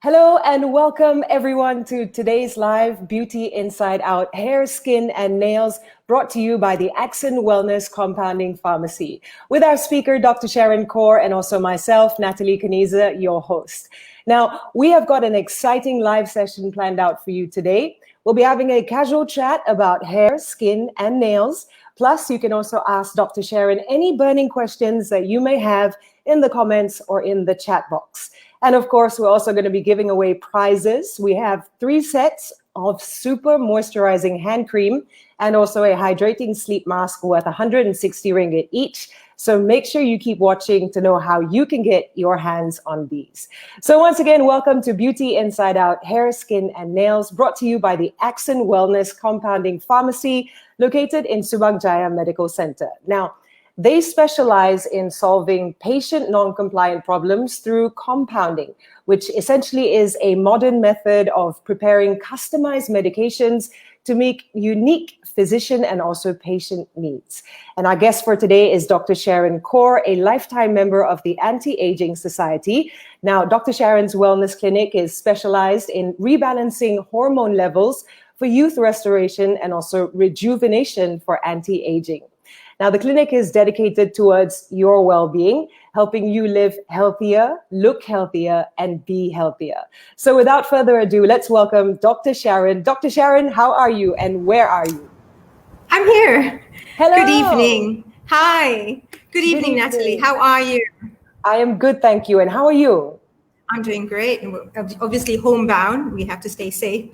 Hello and welcome everyone to today's live Beauty Inside Out Hair, Skin and Nails brought to you by the Accent Wellness Compounding Pharmacy with our speaker, Dr. Sharan Kaur, and also myself, Natalie, your host. Now, we have got an exciting live session planned out for you today. We'll be having a casual chat about hair, skin and nails. Plus, you can also ask Dr. Sharan any burning questions that you may have in the comments or in the chat box. And of course, we're also going to be giving away prizes. We have 3 sets of super moisturizing hand cream and also a hydrating sleep mask worth 160 ringgit each. So make sure you keep watching to know how you can get your hands on these. So once again, welcome to Beauty Inside Out Hair, Skin and Nails, brought to you by the Accent Wellness Compounding Pharmacy, located in Subang Jaya Medical Center. Now, they specialize in solving patient non-compliant problems through compounding, which essentially is a modern method of preparing customized medications to meet unique physician and also patient needs. And our guest for today is Dr. Sharan Kaur, a lifetime member of the Anti-Aging Society. Now, Dr. Sharan's wellness clinic is specialized in rebalancing hormone levels for youth restoration and also rejuvenation for anti-aging. Now, the clinic is dedicated towards your well-being, helping you live healthier, look healthier, and be healthier. So without further ado, let's welcome Dr. Sharan. Dr. Sharan, how are you and where are you? I'm here. Hello. Good evening. Hi. Good evening, Natalie. How are you? I am good, thank you. And how are you? I'm doing great. And we're obviously homebound. We have to stay safe.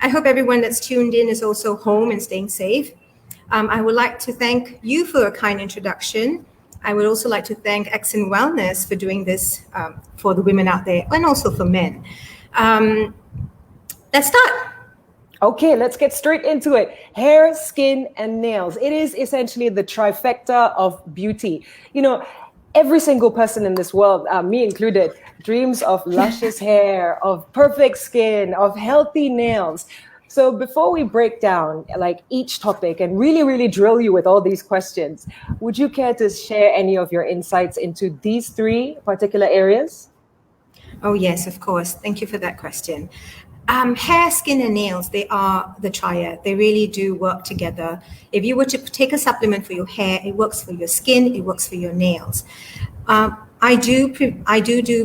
I hope everyone that's tuned in is also home and staying safe. I would like to thank you for a kind introduction. I would also like to thank Accent Wellness for doing this for the women out there and also for men. Let's start. Okay, let's get straight into it. Hair, skin, and nails. It is essentially the trifecta of beauty. You know, every single person in this world, me included, dreams of luscious hair, of perfect skin, of healthy nails. So before we break down like each topic and really drill you with all these questions, would you care to share any of your insights into these 3 particular areas? Oh, yes, of course. Thank you for that question. Hair, skin, and nails, they are the triad. They really do work together. If you were to take a supplement for your hair, it works for your skin, it works for your nails. I do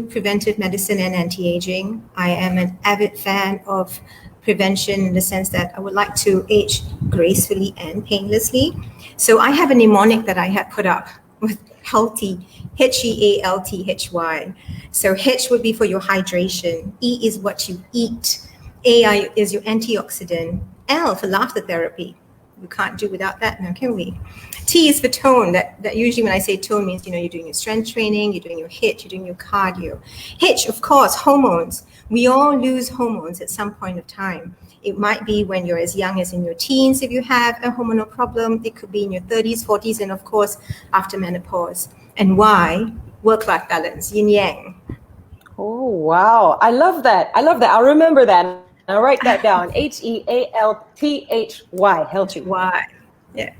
preventive medicine and anti-aging. I am an avid fan of prevention in the sense that I would like to age gracefully and painlessly. So I have a mnemonic that I have put up with healthy, Healthy. So H would be for your hydration. E is what you eat. A is your antioxidant. L for laughter therapy. We can't do without that now, can we? T is for tone. That usually when I say tone means, you're doing your strength training, you're doing your HIIT, you're doing your cardio. H, of course, hormones. We all lose hormones at some point of time. It might be when you're as young as in your teens if you have a hormonal problem. It could be in your 30s, 40s, and of course, after menopause. And Y, work-life balance, yin-yang. Oh, wow. I love that. I'll remember that. I'll write that down. HEALTHY, healthy. Y, yeah.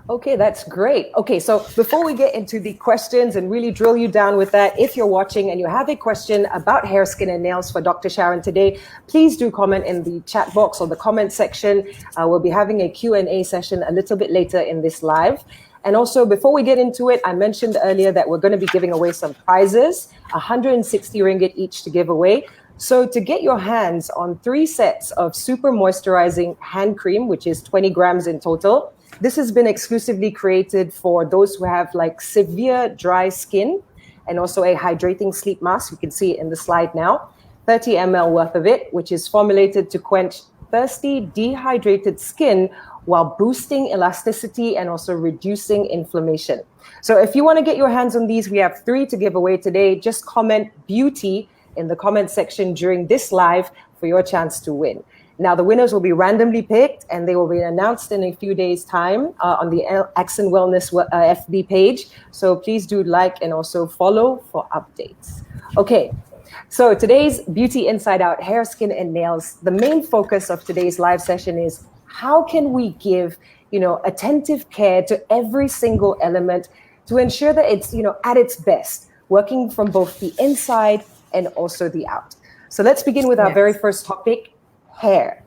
Okay, that's great. Okay, so before we get into the questions and really drill you down with that, if you're watching and you have a question about hair, skin, and nails for Dr. Sharan today, please do comment in the chat box or the comment section. We'll be having a Q&A session a little bit later in this live. And also, before we get into it, I mentioned earlier that we're going to be giving away some prizes, 160 ringgit each to give away. So to get your hands on 3 sets of super moisturizing hand cream, which is 20 grams in total, this has been exclusively created for those who have like severe dry skin, and also a hydrating sleep mask. You can see it in the slide now, 30 ml worth of it, which is formulated to quench thirsty, dehydrated skin while boosting elasticity and also reducing inflammation. So if you want to get your hands on these, we have 3 to give away today. Just comment beauty in the comment section during this live for your chance to win. Now, the winners will be randomly picked and they will be announced in a few days' time on the Accent Wellness FB page. So please do like and also follow for updates. Okay, so today's Beauty Inside Out Hair, Skin and Nails, the main focus of today's live session is how can we give, attentive care to every single element to ensure that it's, at its best, working from both the inside and also the out. So let's begin with our very first topic, hair.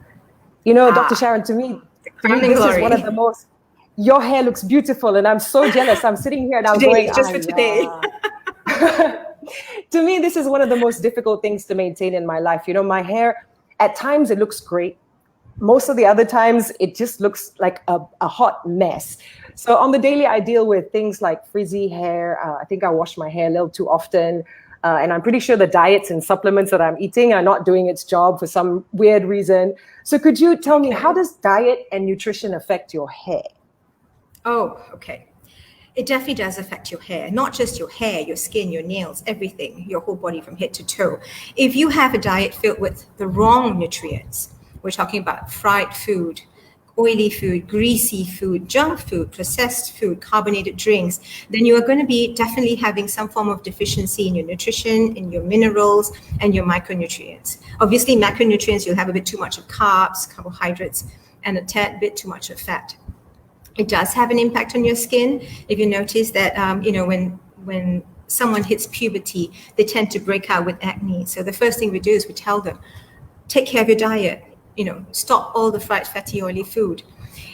You know, Dr. Sharan, to me, this is one of the most, your hair looks beautiful and I'm so jealous. I'm sitting here and I'm going, just for today. To me, this is one of the most difficult things to maintain in my life. You know, my hair, at times it looks great. Most of the other times, it just looks like a hot mess. So on the daily, I deal with things like frizzy hair. I think I wash my hair a little too often. And I'm pretty sure the diets and supplements that I'm eating are not doing its job for some weird reason. So could you tell me, how does diet and nutrition affect your hair? Oh, okay. It definitely does affect your hair, not just your hair, your skin, your nails, everything, your whole body from head to toe. If you have a diet filled with the wrong nutrients, we're talking about fried food, oily food, greasy food, junk food, processed food, carbonated drinks, then you are going to be definitely having some form of deficiency in your nutrition, in your minerals, and your micronutrients. Obviously, macronutrients, you'll have a bit too much of carbs, carbohydrates, and a tad bit too much of fat. It does have an impact on your skin. If you notice that, when someone hits puberty, they tend to break out with acne. So the first thing we do is we tell them, take care of your diet. Stop all the fried, fatty, oily food.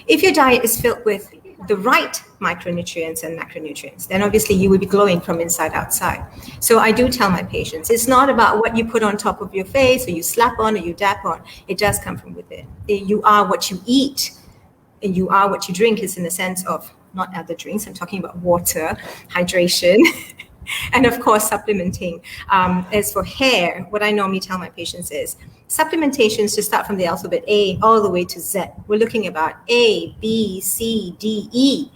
If your diet is filled with the right micronutrients and macronutrients, then obviously you will be glowing from inside outside. So I do tell my patients, it's not about what you put on top of your face or you slap on or you dap on. It does come from within. You are what you eat and you are what you drink, is in the sense of not other drinks. I'm talking about water, hydration, and of course, supplementing. As for hair, what I normally tell my patients is supplementations to start from the alphabet A all the way to Z. We're looking about A, B, C, D, E,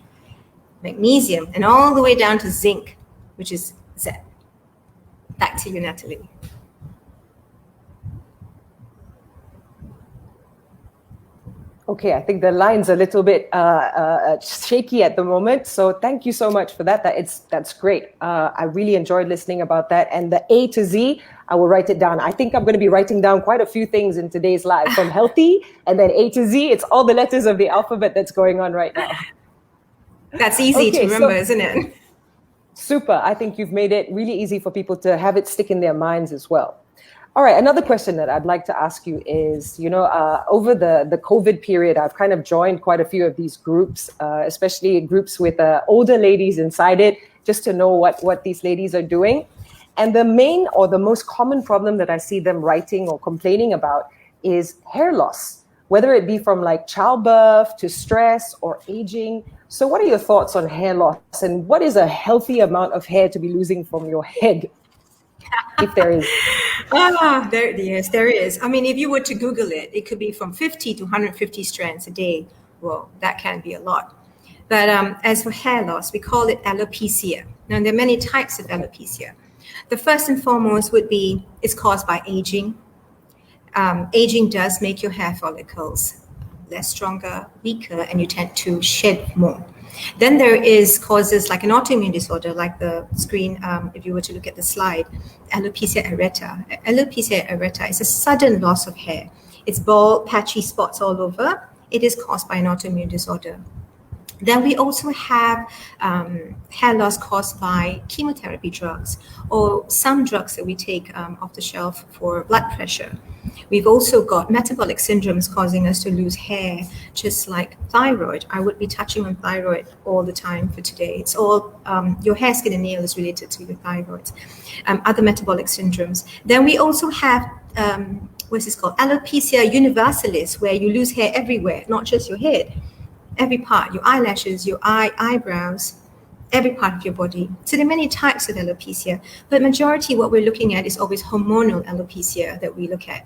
magnesium, and all the way down to zinc, which is Z. Back to you, Natalie. Okay, I think the line's a little bit shaky at the moment. So thank you so much for that. That's great. I really enjoyed listening about that. And the A to Z, I will write it down. I think I'm going to be writing down quite a few things in today's live, from healthy and then A to Z. It's all the letters of the alphabet that's going on right now. That's easy to remember, isn't it? Super. I think you've made it really easy for people to have it stick in their minds as well. All right, another question that I'd like to ask you is, over the COVID period, I've kind of joined quite a few of these groups, especially groups with older ladies inside it, just to know what these ladies are doing. And the main or the most common problem that I see them writing or complaining about is hair loss, whether it be from like childbirth to stress or aging. So what are your thoughts on hair loss, and what is a healthy amount of hair to be losing from your head? If there is. There is. I mean, if you were to Google it, it could be from 50 to 150 strands a day. Well, that can be a lot. But as for hair loss, we call it alopecia. Now, there are many types of alopecia. The first and foremost would be, it's caused by aging. Aging does make your hair follicles less stronger, weaker, and you tend to shed more. Then there is causes like an autoimmune disorder, like the screen, if you were to look at the slide, alopecia areata. Alopecia areata is a sudden loss of hair. It's bald, patchy spots all over. It is caused by an autoimmune disorder. Then we also have hair loss caused by chemotherapy drugs or some drugs that we take off the shelf for blood pressure. We've also got metabolic syndromes causing us to lose hair, just like thyroid. I would be touching on thyroid all the time for today. It's all, your hair, skin, and nail is related to your thyroid. Other metabolic syndromes. Then we also have, what's this called? Alopecia universalis, where you lose hair everywhere, not just your head. Every part, your eyelashes, your eyebrows, every part of your body. So there are many types of alopecia, but majority what we're looking at is always hormonal alopecia that we look at.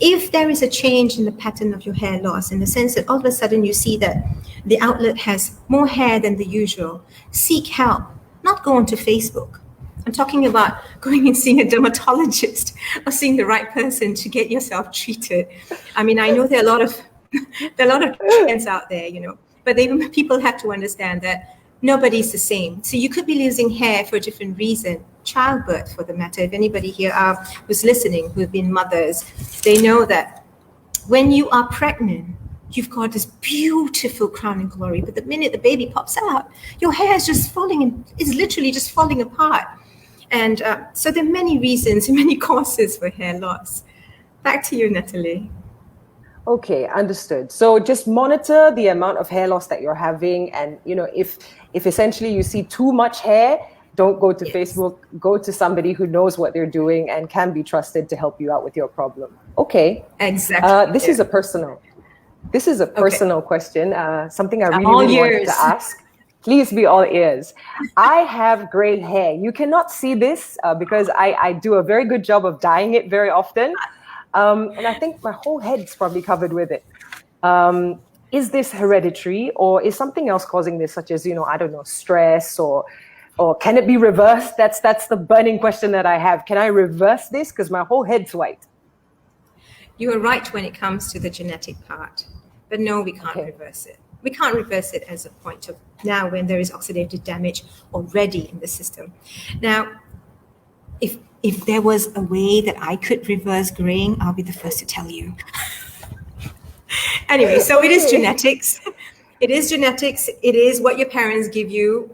If there is a change in the pattern of your hair loss, in the sense that all of a sudden you see that the outlet has more hair than the usual, seek help, not go onto Facebook. I'm talking about going and seeing a dermatologist or seeing the right person to get yourself treated. I mean, I know there are a lot of trends out there, but even people have to understand that nobody's the same. So you could be losing hair for a different reason. Childbirth, for the matter. If anybody here who's listening, who've been mothers, they know that when you are pregnant, you've got this beautiful crown and glory. But the minute the baby pops out, your hair is just falling, is literally just falling apart. And so there are many reasons, many causes for hair loss. Back to you, Natalie. Okay, understood. So just monitor the amount of hair loss that you're having, and if essentially you see too much hair, don't go to Yes, Facebook. Go to somebody who knows what they're doing and can be trusted to help you out with your problem. Okay, exactly. this is Yeah. a personal. This is a Okay. personal question. Something I I'm really, all really wanted to ears. ask. Please be all ears. I have gray hair. You cannot see this because I do a very good job of dyeing it very often. And I think my whole head's probably covered with it. Is this hereditary, or is something else causing this, such as, I don't know, stress, or can it be reversed? That's the burning question that I have. Can I reverse this? Because my whole head's white. You are right when it comes to the genetic part, but no, we can't Okay. reverse it. We can't reverse it as a point of now when there is oxidative damage already in the system. Now, if there was a way that I could reverse graying, I'll be the first to tell you. Anyway, so it is Okay. genetics. It is genetics. It is what your parents give you.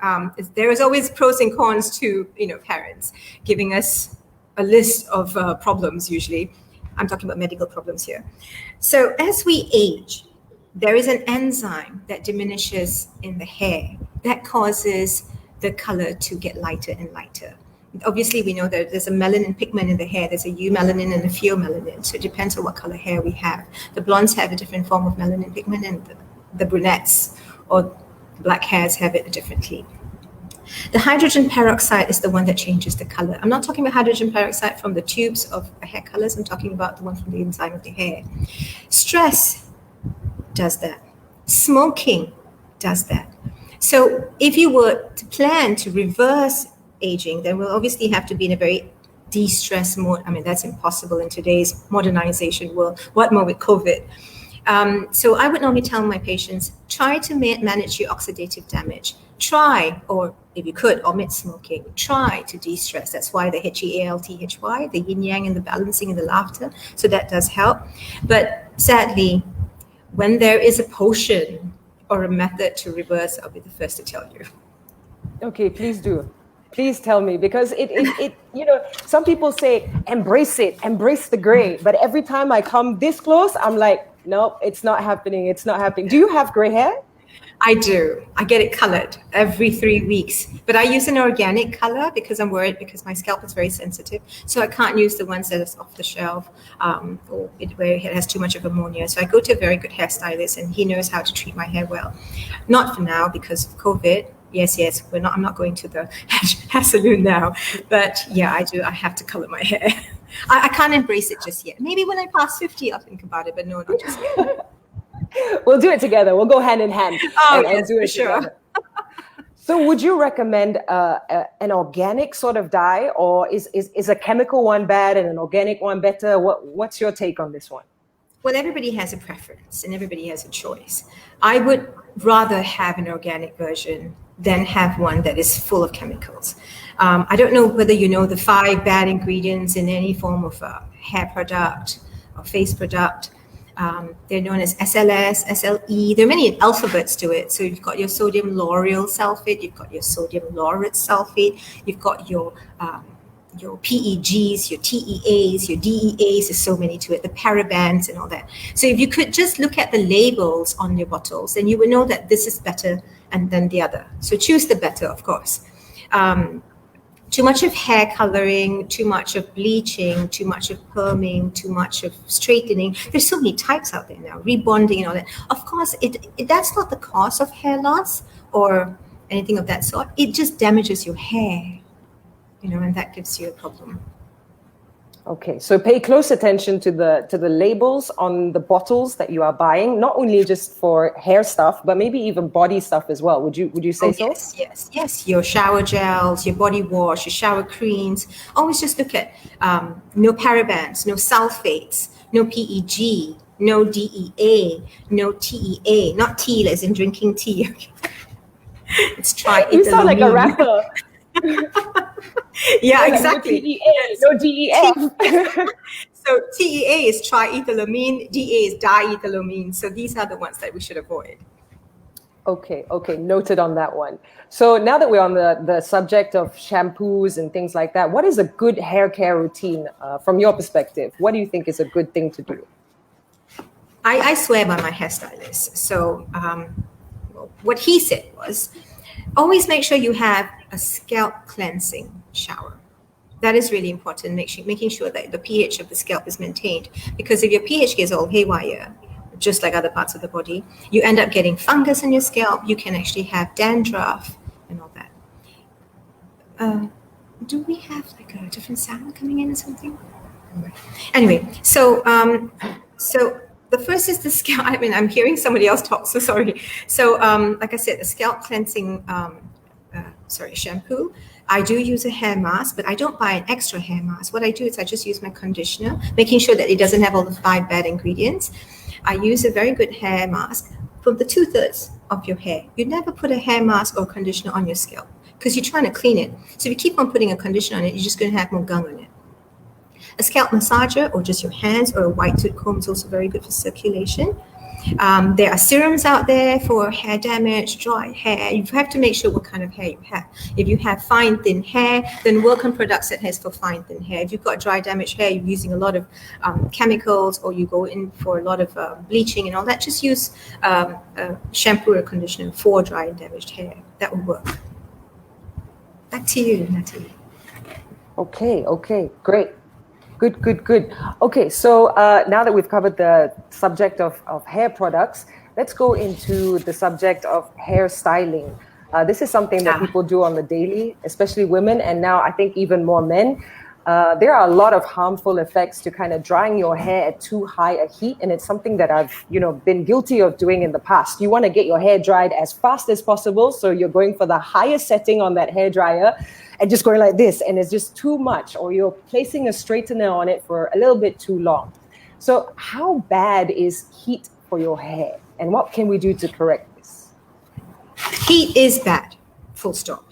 There is always pros and cons to parents giving us a list of problems. Usually, I'm talking about medical problems here. So as we age, there is an enzyme that diminishes in the hair that causes the color to get lighter and lighter. Obviously, we know that there's a melanin pigment in the hair. There's a eumelanin and a pheomelanin. So it depends on what color hair we have. The blondes have a different form of melanin pigment, and the brunettes or black hairs have it differently. The hydrogen peroxide is the one that changes the color. I'm not talking about hydrogen peroxide from the tubes of hair colors. I'm talking about the one from the inside of the hair. Stress does that. Smoking does that. So if you were to plan to reverse aging, then we'll obviously have to be in a very de-stress mode. I mean, that's impossible in today's modernization world. What more with COVID? So I would normally tell my patients, try to manage your oxidative damage. Try, or if you could, omit smoking. Try to de-stress. That's why the HEALTHY, the yin-yang and the balancing and the laughter. So that does help. But sadly, when there is a potion or a method to reverse, I'll be the first to tell you. Okay, please do. Please tell me, because it some people say embrace it, embrace the gray, but every time I come this close, I'm like, nope, it's not happening. It's not happening. Do you have gray hair? I do. I get it colored every 3 weeks, but I use an organic color because I'm worried because my scalp is very sensitive. So I can't use the ones that is off the shelf or where it has too much of ammonia. So I go to a very good hairstylist, and he knows how to treat my hair well. Not for now because of COVID. Yes, I'm not going to the hair salon now, but yeah, I do. I have to color my hair. I can't embrace it just yet. Maybe when I pass 50, I'll think about it, but no, not just yet. We'll do it together. We'll go hand in hand Oh, and yes, do for it sure. together. So would you recommend an organic sort of dye, or is a chemical one bad and an organic one better? What's your take on this one? Well, everybody has a preference and everybody has a choice. I would rather have an organic version than have one that is full of chemicals. I don't know whether you know the 5 bad ingredients in any form of hair product or face product. They're known as SLS, SLE. There are many alphabets to it. So you've got your sodium lauryl sulfate, you've got your sodium laureth sulfate, you've got your PEGs, your TEAs, your DEAs, there's so many to it, the parabens and all that. So if you could just look at the labels on your bottles, then you would know that this is better and then the other. So choose the better, of course. Too much of hair coloring, too much of bleaching, too much of perming, too much of straightening. There's so many types out there now, rebonding and all that. Of course, that's not the cause of hair loss or anything of that sort. It just damages your hair, and that gives you a problem. Okay, so pay close attention to the labels on the bottles that you are buying, not only just for hair stuff, but maybe even body stuff as well. Would you say so? Yes. Your shower gels, your body wash, your shower creams. Always just look at no parabens, no sulfates, no PEG, no DEA, no TEA. Not tea as in drinking tea. It's triethylamine. You sound like a rapper. Yeah, exactly. No TEA, no DEF. So TEA is triethylamine, DA is diethylamine. So these are the ones that we should avoid. Okay, okay, noted on that one. So now that we're on the subject of shampoos and things like that, what is a good hair care routine from your perspective? What do you think is a good thing to do? I swear by my hairstylist. So what he said was, always make sure you have a scalp cleansing shower. That is really important, making sure that the pH of the scalp is maintained. Because if your pH gets all haywire, just like other parts of the body, you end up getting fungus in your scalp. You can actually have dandruff and all that. Do we have like a different sound coming in or something? Anyway, so the first is the scalp. I mean, I'm hearing somebody else talk, so sorry. So, like I said, the scalp cleansing, shampoo. I do use a hair mask, but I don't buy an extra hair mask. What I do is I just use my conditioner, making sure that it doesn't have all the 5 bad ingredients. I use a very good hair mask for the 2/3 of your hair. You never put a hair mask or conditioner on your scalp because you're trying to clean it. So if you keep on putting a conditioner on it, you're just going to have more gunk on it. A scalp massager or just your hands or a white tooth comb is also very good for circulation. There are serums out there for hair damage, dry hair. You have to make sure what kind of hair you have. If you have fine, thin hair, then work on products that has for fine, thin hair. If you've got dry, damaged hair, you're using a lot of chemicals or you go in for a lot of bleaching and all that, just use shampoo or conditioner for dry and damaged hair. That will work. Back to you, Natalie. Okay, okay, great. Good, good, good. Okay, so now that we've covered the subject of hair products, let's go into the subject of hair styling. This is something that people do on the daily, especially women, and now I think even more men. There are a lot of harmful effects to kind of drying your hair at too high a heat, and it's something that I've, been guilty of doing in the past. You want to get your hair dried as fast as possible, so you're going for the highest setting on that hair dryer and just going like this, and it's just too much, or you're placing a straightener on it for a little bit too long. So how bad is heat for your hair, and what can we do to correct this? Heat is bad, full stop.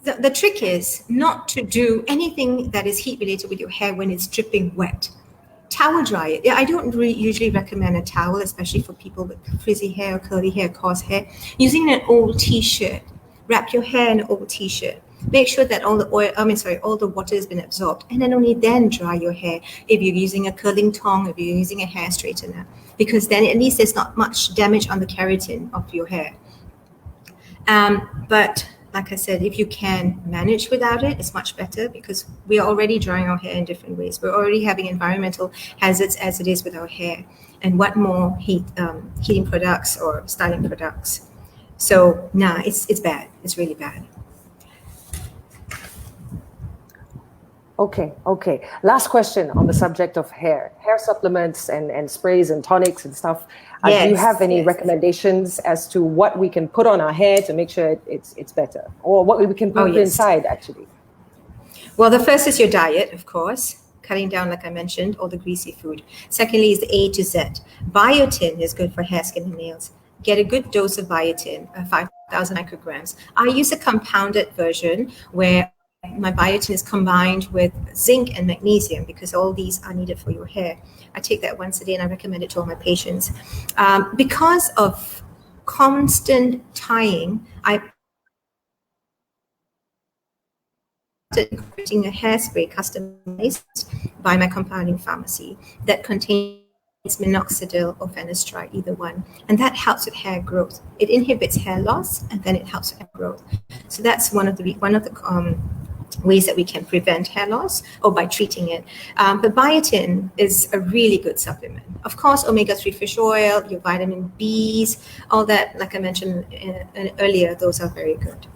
The trick is not to do anything that is heat related with your hair when it's dripping wet. Towel dry it. I don't usually recommend a towel, especially for people with frizzy hair or curly hair, coarse hair. Using an old t-shirt, wrap your hair in an old t-shirt. Make sure that all the all the water has been absorbed, and then only then dry your hair. If you're using a curling tong, if you're using a hair straightener, because then at least there's not much damage on the keratin of your hair. But like I said, if you can manage without it, it's much better because we are already drying our hair in different ways. We're already having environmental hazards as it is with our hair. And what more heating products or styling products? So, it's bad. It's really bad. Okay. Last question on the subject of hair supplements and sprays and tonics and stuff. Do you have any recommendations as to what we can put on our hair to make sure it's better, or what we can put inside actually? Well, the first is your diet, of course, cutting down, like I mentioned, all the greasy food. Secondly is the A to Z. Biotin is good for hair, skin, and nails. Get a good dose of biotin, 5,000 micrograms. I use a compounded version where my biotin is combined with zinc and magnesium because all these are needed for your hair. I take that once a day and I recommend it to all my patients. Because of constant tying, I started creating a hairspray customized by my compounding pharmacy that contains minoxidil or fenestride, either one, and that helps with hair growth. It inhibits hair loss and then it helps with hair growth. So that's one of the ways that we can prevent hair loss or by treating it. But biotin is a really good supplement. Of course, omega-3 fish oil, your vitamin Bs, all that, like I mentioned earlier, those are very good.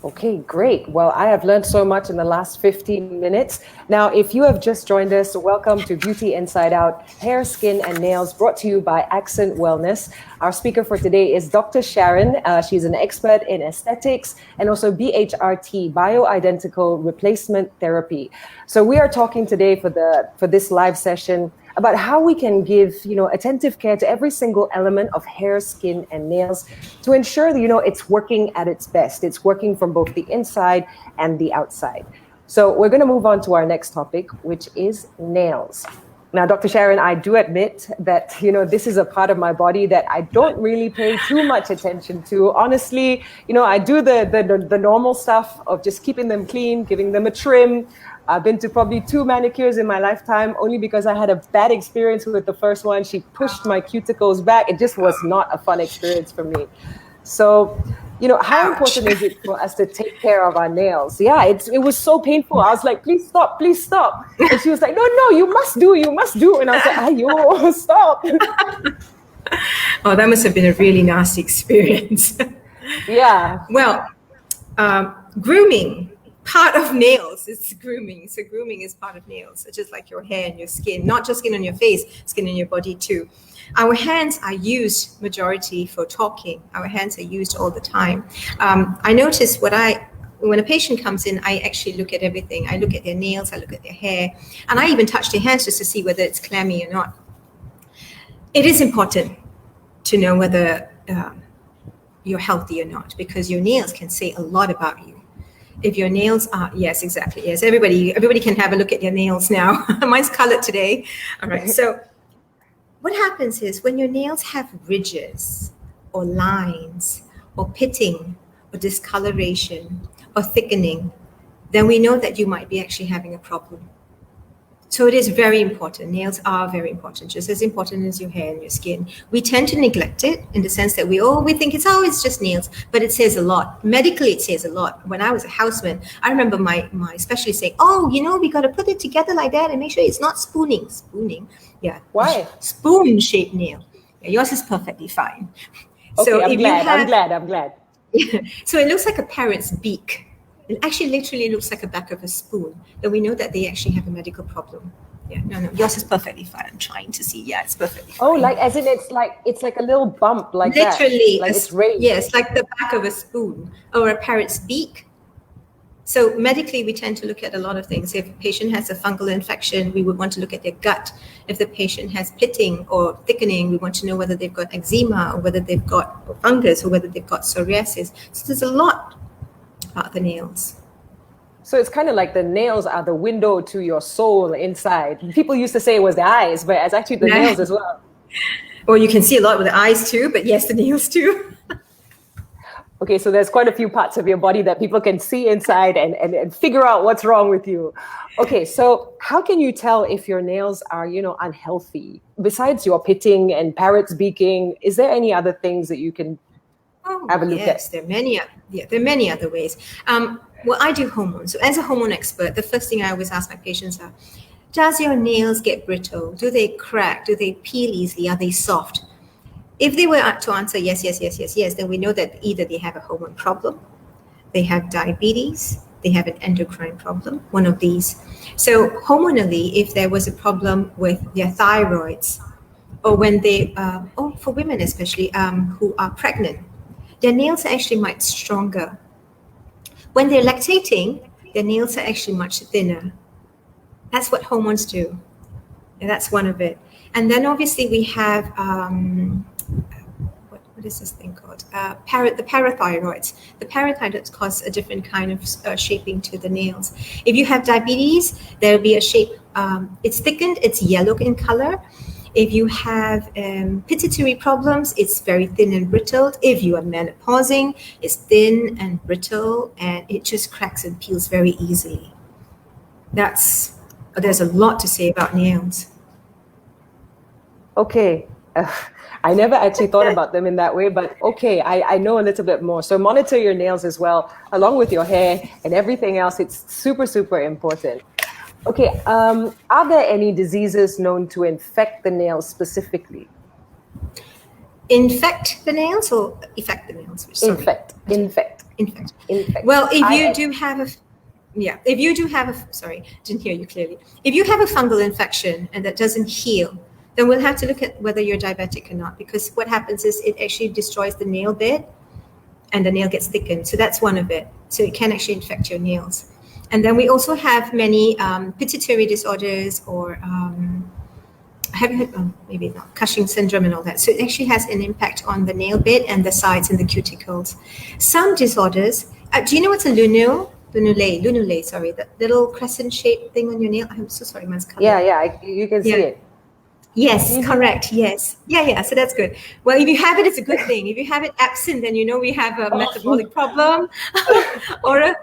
Okay, great. Well, I have learned so much in the last 15 minutes. Now, if you have just joined us, welcome to Beauty Inside Out, Hair, Skin, and Nails, brought to you by Accent Wellness. Our speaker for today is Dr. Sharan. She's an expert in aesthetics and also BHRT, bioidentical replacement therapy. So we are talking today for this live session about how we can give, attentive care to every single element of hair, skin, and nails to ensure that, it's working at its best. It's working from both the inside and the outside. So we're going to move on to our next topic, which is nails. Now, Dr. Sharan, I do admit that, this is a part of my body that I don't really pay too much attention to. Honestly, I do the normal stuff of just keeping them clean, giving them a trim. I've been to probably 2 manicures in my lifetime, only because I had a bad experience with the first one. She pushed my cuticles back. It just was not a fun experience for me. So, how important is it for us to take care of our nails? Yeah, it was so painful. I was like, please stop. And she was like, no, you must do. And I was like, ayo, stop. Oh, that must have been a really nasty experience. Yeah. Well, grooming, part of nails is grooming. So grooming is part of nails, just like your hair and your skin, not just skin on your face, skin on your body too. Our hands are used majority for talking. Our hands are used all the time. I notice when a patient comes in, I actually look at everything. I look at their nails, I look at their hair, and I even touch their hands just to see whether it's clammy or not. It is important to know whether you're healthy or not, because your nails can say a lot about you. If your nails are, yes, exactly, yes. Everybody can have a look at your nails now. Mine's colored today. All right, so what happens is when your nails have ridges or lines or pitting or discoloration or thickening, then we know that you might be actually having a problem. So it is very important. Nails are very important, just as important as your hair and your skin. We tend to neglect it in the sense that we think it's just nails, but it says a lot. Medically, it says a lot. When I was a houseman, I remember my specialist saying, we got to put it together like that and make sure it's not spooning. Yeah. Why? Spoon-shaped nail. Yeah, yours is perfectly fine. Okay, so I'm glad. So it looks like a parrot's beak. It actually literally looks like the back of a spoon. Then we know that they actually have a medical problem. Yeah, no, yours is perfectly fine. I'm trying to see. Yeah, it's perfectly fine. Oh, like as in it's like a little bump like literally, that. Like it's raised. Yes, like the back of a spoon or a parrot's beak. So medically, we tend to look at a lot of things. If a patient has a fungal infection, we would want to look at their gut. If the patient has pitting or thickening, we want to know whether they've got eczema or whether they've got fungus or whether they've got psoriasis. So there's a lot about the nails. So it's kind of like the nails are the window to your soul inside. People used to say it was the eyes, but it's actually the nails as well. Well, you can see a lot with the eyes too, but yes, the nails too. Okay, so there's quite a few parts of your body that people can see inside and figure out what's wrong with you. Okay, so how can you tell if your nails are, unhealthy? Besides your pitting and parrot's beaking, is there any other things that you can have a look at? Yes, there are many other ways. Well, I do hormones. So as a hormone expert, the first thing I always ask my patients are, does your nails get brittle? Do they crack? Do they peel easily? Are they soft? If they were to answer yes, then we know that either they have a hormone problem, they have diabetes, they have an endocrine problem, one of these. So hormonally, if there was a problem with their thyroids, or when they, or for women especially, who are pregnant, their nails are actually much stronger. When they're lactating, their nails are actually much thinner. That's what hormones do. And that's one of it. And then obviously we have, what is this thing called? The parathyroids. The parathyroids cause a different kind of shaping to the nails. If you have diabetes, there will be a shape. It's thickened, it's yellow in color. If you have pituitary problems, it's very thin and brittle. If you are menopausing, it's thin and brittle, and it just cracks and peels very easily. There's a lot to say about nails. Okay. I never actually thought about them in that way, but okay, I know a little bit more. So monitor your nails as well, along with your hair and everything else. It's super, super important. Okay, are there any diseases known to infect the nails specifically? Infect the nails or affect the nails? Sorry. Infect. Well, if you do have a, sorry, didn't hear you clearly. If you have a fungal infection and that doesn't heal, then we'll have to look at whether you're diabetic or not, because what happens is it actually destroys the nail bed and the nail gets thickened. So that's one of it. So it can actually infect your nails. And then we also have many pituitary disorders or have you heard, maybe not, Cushing syndrome and all that. So it actually has an impact on the nail bed and the sides and the cuticles. Some disorders, do you know what's a lunule? lunule, sorry, that little crescent-shaped thing on your nail. I'm so sorry, mine's colored. You can see it. Yes, correct. Yes. Yeah. So that's good. Well, if you have it, it's a good thing. If you have it absent, then you know we have a metabolic problem or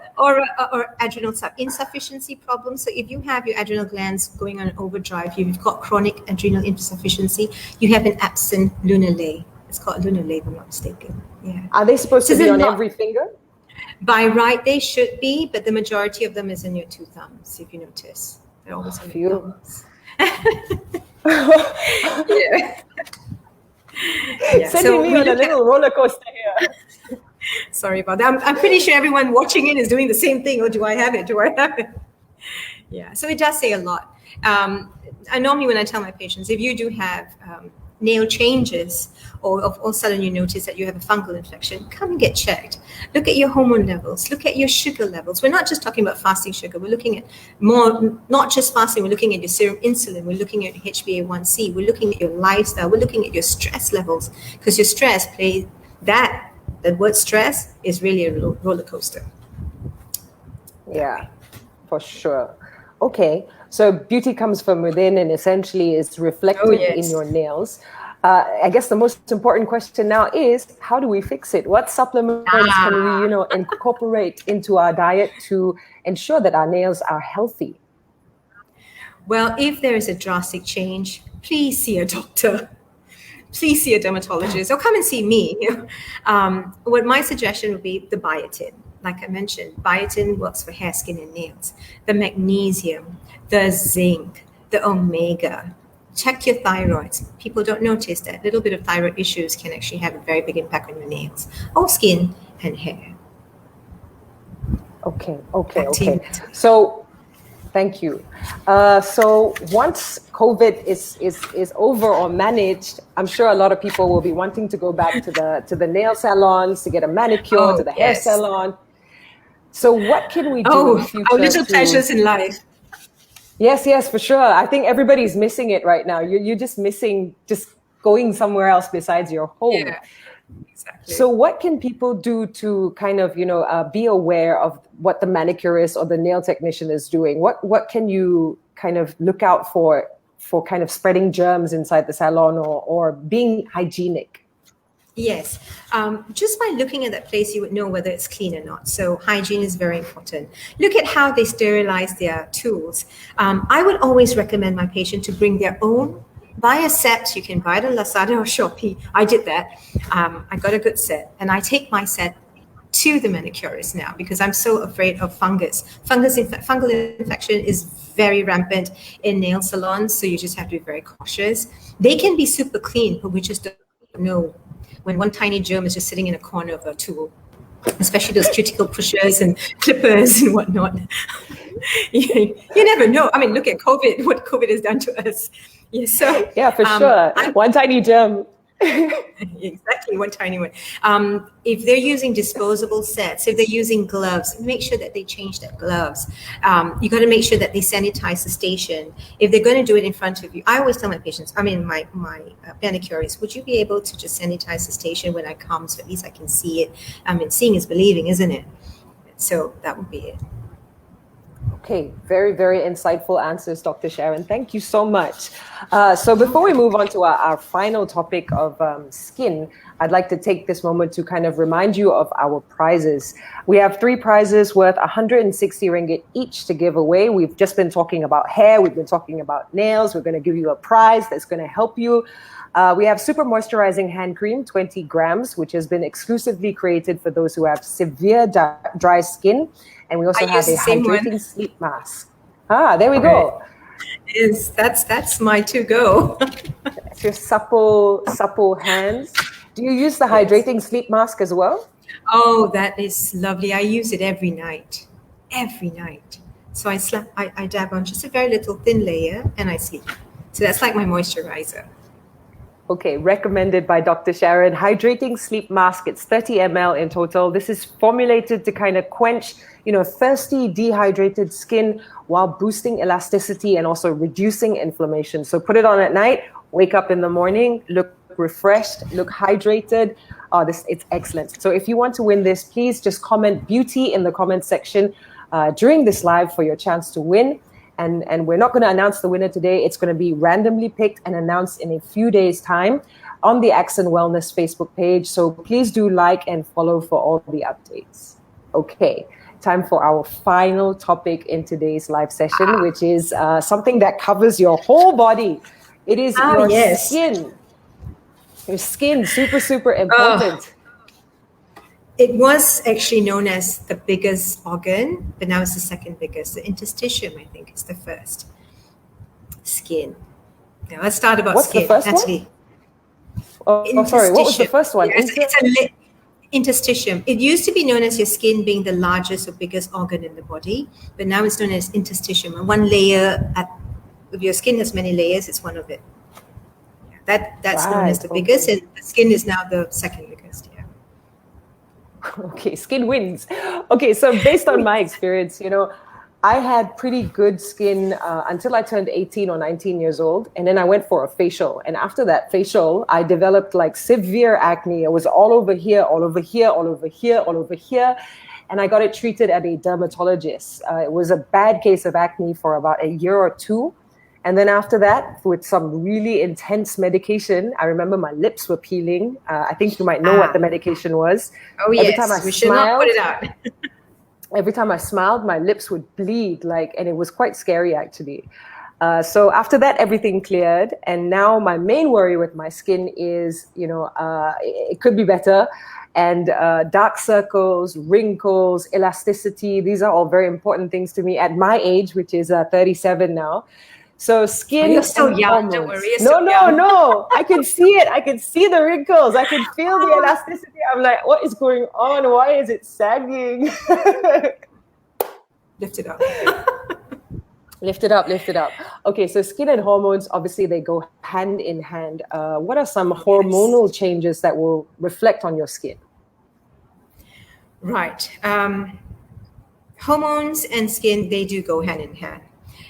adrenal insufficiency problem. So if you have your adrenal glands going on overdrive, you've got chronic adrenal insufficiency, you have an absent lunule. It's called lunule, if I'm not mistaken. Yeah. Are they supposed to be on every finger? By right, they should be, but the majority of them is in your two thumbs, if you notice. They're always on your thumbs. Sending me on a little roller coaster here. Sorry about that. I'm pretty sure everyone watching it is doing the same thing. Oh, do I have it? Yeah. So it does say a lot. I normally, when I tell my patients, if you do have nail changes, or all of a sudden you notice that you have a fungal infection, come and get checked. Look at your hormone levels. Look at your sugar levels. We're not just talking about fasting sugar. We're looking at more, not just fasting. We're looking at your serum insulin. We're looking at your HbA1c. We're looking at your lifestyle. We're looking at your stress levels, because your stress plays that. The word stress is really a roller coaster. Yeah, for sure. Okay, so beauty comes from within and essentially is reflected in your nails. I guess the most important question now is, how do we fix it? What supplements can we, incorporate into our diet to ensure that our nails are healthy? Well, if there is a drastic change, please see a doctor. Please see a dermatologist, or come and see me. What my suggestion would be the biotin. Like I mentioned, biotin works for hair, skin, and nails. The magnesium, the zinc, the omega. Check your thyroids. People don't notice that a little bit of thyroid issues can actually have a very big impact on your nails, or skin and hair. Okay. So, thank you. So once COVID is over or managed, I'm sure a lot of people will be wanting to go back to the nail salons, to get a manicure, to the hair salon. So what can we do in the future? Our little pleasures in life. Yes, for sure. I think everybody's missing it right now. You're just missing just going somewhere else besides your home. Yeah, exactly. So what can people do to kind of, be aware of what the manicurist or the nail technician is doing? What can you kind of look out for kind of spreading germs inside the salon or being hygienic? Yes. Just by looking at that place, you would know whether it's clean or not. So hygiene is very important. Look at how they sterilize their tools. I would always recommend my patient to bring their own. Buy a set. You can buy it on Lazada or Shopee. I did that. I got a good set, and I take my set to the manicurist now because I'm so afraid of fungus. Fungal infection is very rampant in nail salons, so you just have to be very cautious. They can be super clean, but we just don't know when one tiny germ is just sitting in a corner of a tool, especially those cuticle pushers and clippers and whatnot. You never know. I mean, look at COVID, what COVID has done to us. Yeah, for sure. One tiny germ. Exactly, one tiny one. If they're using disposable sets, if they're using gloves, make sure that they change their gloves. You got to make sure that they sanitize the station. If they're going to do it in front of you, I always tell my patients, my manicurists, would you be able to just sanitize the station when I come, so at least I can see it? Seeing is believing, isn't it? So that would be it. Okay, very, very insightful answers, Dr. Sharan. Thank you so much. So before we move on to our final topic of skin, I'd like to take this moment to kind of remind you of our prizes. We have 3 prizes worth 160 ringgit each to give away. We've just been talking about hair. We've been talking about nails. We're going to give you a prize that's going to help you. We have Super Moisturizing Hand Cream, 20 grams, which has been exclusively created for those who have severe dry skin. And we also have a hydrating sleep mask. There we go. That's my to-go. It's your supple hands. Do you use the hydrating sleep mask as well? Oh, that is lovely. I use it every night. So I dab on just a very little thin layer and I sleep. So that's like my moisturizer. Okay, recommended by Dr. Sharan. Hydrating sleep mask. It's 30 ml in total. This is formulated to kind of quench, thirsty, dehydrated skin while boosting elasticity and also reducing inflammation. So put it on at night, wake up in the morning, look refreshed, look hydrated. It's excellent. So if you want to win this, please just comment beauty in the comment section. during this live for your chance to win. And we're not going to announce the winner today. It's going to be randomly picked and announced in a few days' time on the Accent Wellness Facebook page. So please do like and follow for all the updates. Okay, time for our final topic in today's live session, which is something that covers your whole body. It is your skin. Your skin, super, super important. It was actually known as the biggest organ, but now it's the second biggest. The interstitium, I think, is the first. Skin. Now let's start about What's skin. The first Natalie. one? Sorry, what was the first one? Yes, it's interstitium. It used to be known as your skin being the largest or biggest organ in the body, but now it's known as interstitium. And one layer, if your skin has many layers, it's one of it. That's known as the biggest, and the skin is now the second biggest. Yeah. Okay, skin wins. Okay, so based on my experience, I had pretty good skin until I turned 18 or 19 years old. And then I went for a facial. And after that facial, I developed like severe acne. It was all over here, all over here, all over here, all over here. And I got it treated at a dermatologist. It was a bad case of acne for about a year or two. And then after that, with some really intense medication, I remember my lips were peeling. I think you might know what the medication was. Oh, yes. We should not put it out. Every time I smiled, my lips would bleed, and it was quite scary, actually. So after that, everything cleared. And now my main worry with my skin is, it could be better. And dark circles, wrinkles, elasticity, these are all very important things to me at my age, which is 37 now. So skin. You're so young. Hormones. Don't worry. No. I can see it. I can see the wrinkles. I can feel the elasticity. I'm like, what is going on? Why is it sagging? Lift it up. Lift it up. Okay, so skin and hormones, obviously, they go hand in hand. What are some hormonal changes that will reflect on your skin? Right. Hormones and skin, they do go hand in hand.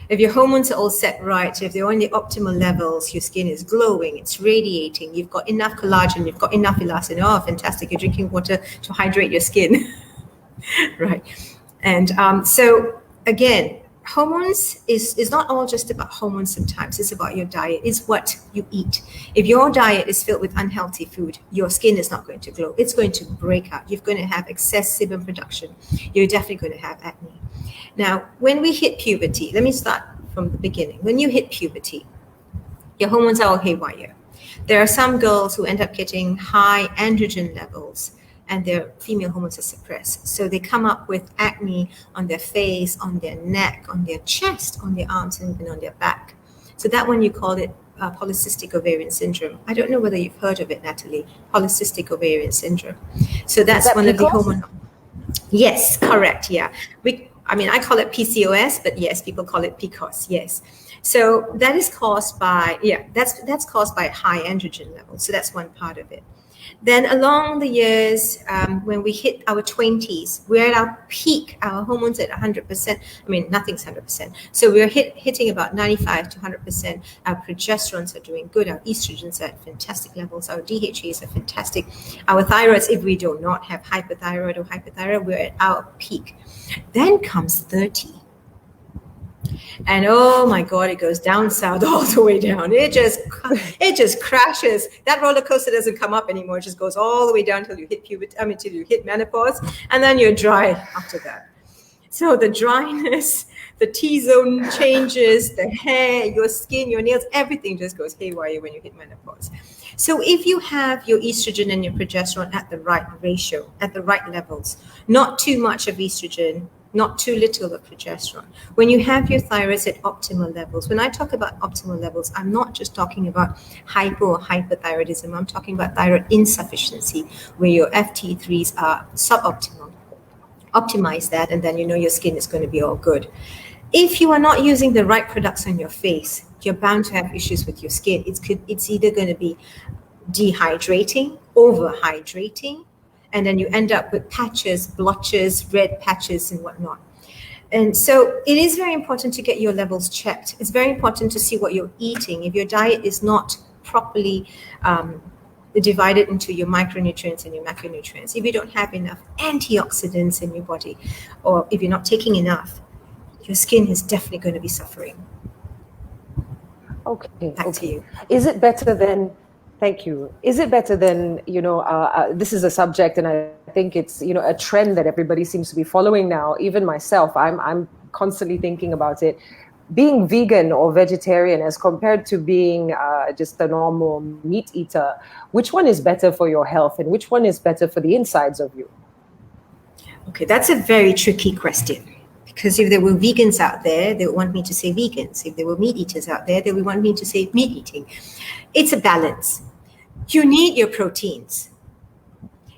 If your hormones are all set right, if they're on the optimal levels, your skin is glowing, it's radiating, you've got enough collagen, you've got enough elastin. Oh, fantastic. You're drinking water to hydrate your skin. Right. And so, again, hormones is not all just about hormones sometimes. It's about your diet. It's what you eat. If your diet is filled with unhealthy food, your skin is not going to glow. It's going to break out. You're going to have excess sebum production. You're definitely going to have acne. Now, when we hit puberty, let me start from the beginning. When you hit puberty, your hormones are all haywire. There are some girls who end up getting high androgen levels and their female hormones are suppressed. So they come up with acne on their face, on their neck, on their chest, on their arms, and even on their back. So that one you call it polycystic ovarian syndrome. I don't know whether you've heard of it, Natalie, polycystic ovarian syndrome. So that's one of the hormone. Yes, correct. Yeah. I call it PCOS, but yes, people call it PCOS. Yes. So that is caused by, that's caused by high androgen levels. So that's one part of it. Then along the years, when we hit our 20s, we're at our peak, our hormones at 100%. Nothing's 100%. So we're hitting about 95 to 100%. Our progesterones are doing good. Our estrogens are at fantastic levels. Our DHAs are fantastic. Our thyroids, if we do not have hyperthyroid or hypothyroid, we're at our peak. Then comes 30. And oh my God, it goes down south all the way down. It just crashes. That roller coaster doesn't come up anymore. It just goes all the way down till you hit till you hit menopause, and then you're dry after that. So the dryness, the T-zone changes, the hair, your skin, your nails, everything just goes haywire when you hit menopause. So if you have your estrogen and your progesterone at the right ratio, at the right levels, not too much of estrogen, not too little of progesterone. When you have your thyroid at optimal levels, when I talk about optimal levels, I'm not just talking about hypo or hyperthyroidism. I'm talking about thyroid insufficiency, where your FT3s are suboptimal. Optimize that, and then your skin is going to be all good. If you are not using the right products on your face, you're bound to have issues with your skin. It's either going to be dehydrating, overhydrating, and then you end up with patches, blotches, red patches, and whatnot. And so it is very important to get your levels checked. It's very important to see what you're eating. If your diet is not properly divide it into your micronutrients and your macronutrients. If you don't have enough antioxidants in your body, or if you're not taking enough, your skin is definitely going to be suffering. Okay. Back to you. Is it better than? Thank you. Is it better than, this is a subject, and I think it's, a trend that everybody seems to be following now. Even myself, I'm constantly thinking about it. Being vegan or vegetarian as compared to being just a normal meat eater, which one is better for your health and which one is better for the insides of you? Okay, that's a very tricky question. Because if there were vegans out there, they would want me to say vegans. If there were meat eaters out there, they would want me to say meat eating. It's a balance. You need your proteins.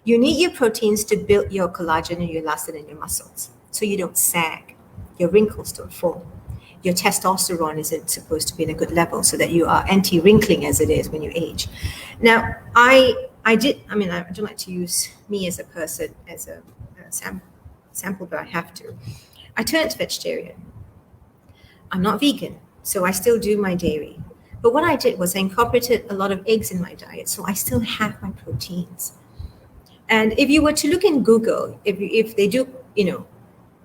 You need your proteins to build your collagen and your elastin in your muscles, so you don't sag, your wrinkles don't form. Your testosterone isn't supposed to be in a good level so that you are anti-wrinkling as it is when you age. Now, I don't like to use me as a person, as a sample, but I have to. I turned vegetarian. I'm not vegan, so I still do my dairy. But what I did was I incorporated a lot of eggs in my diet, so I still have my proteins. And if you were to look in Google, if they do,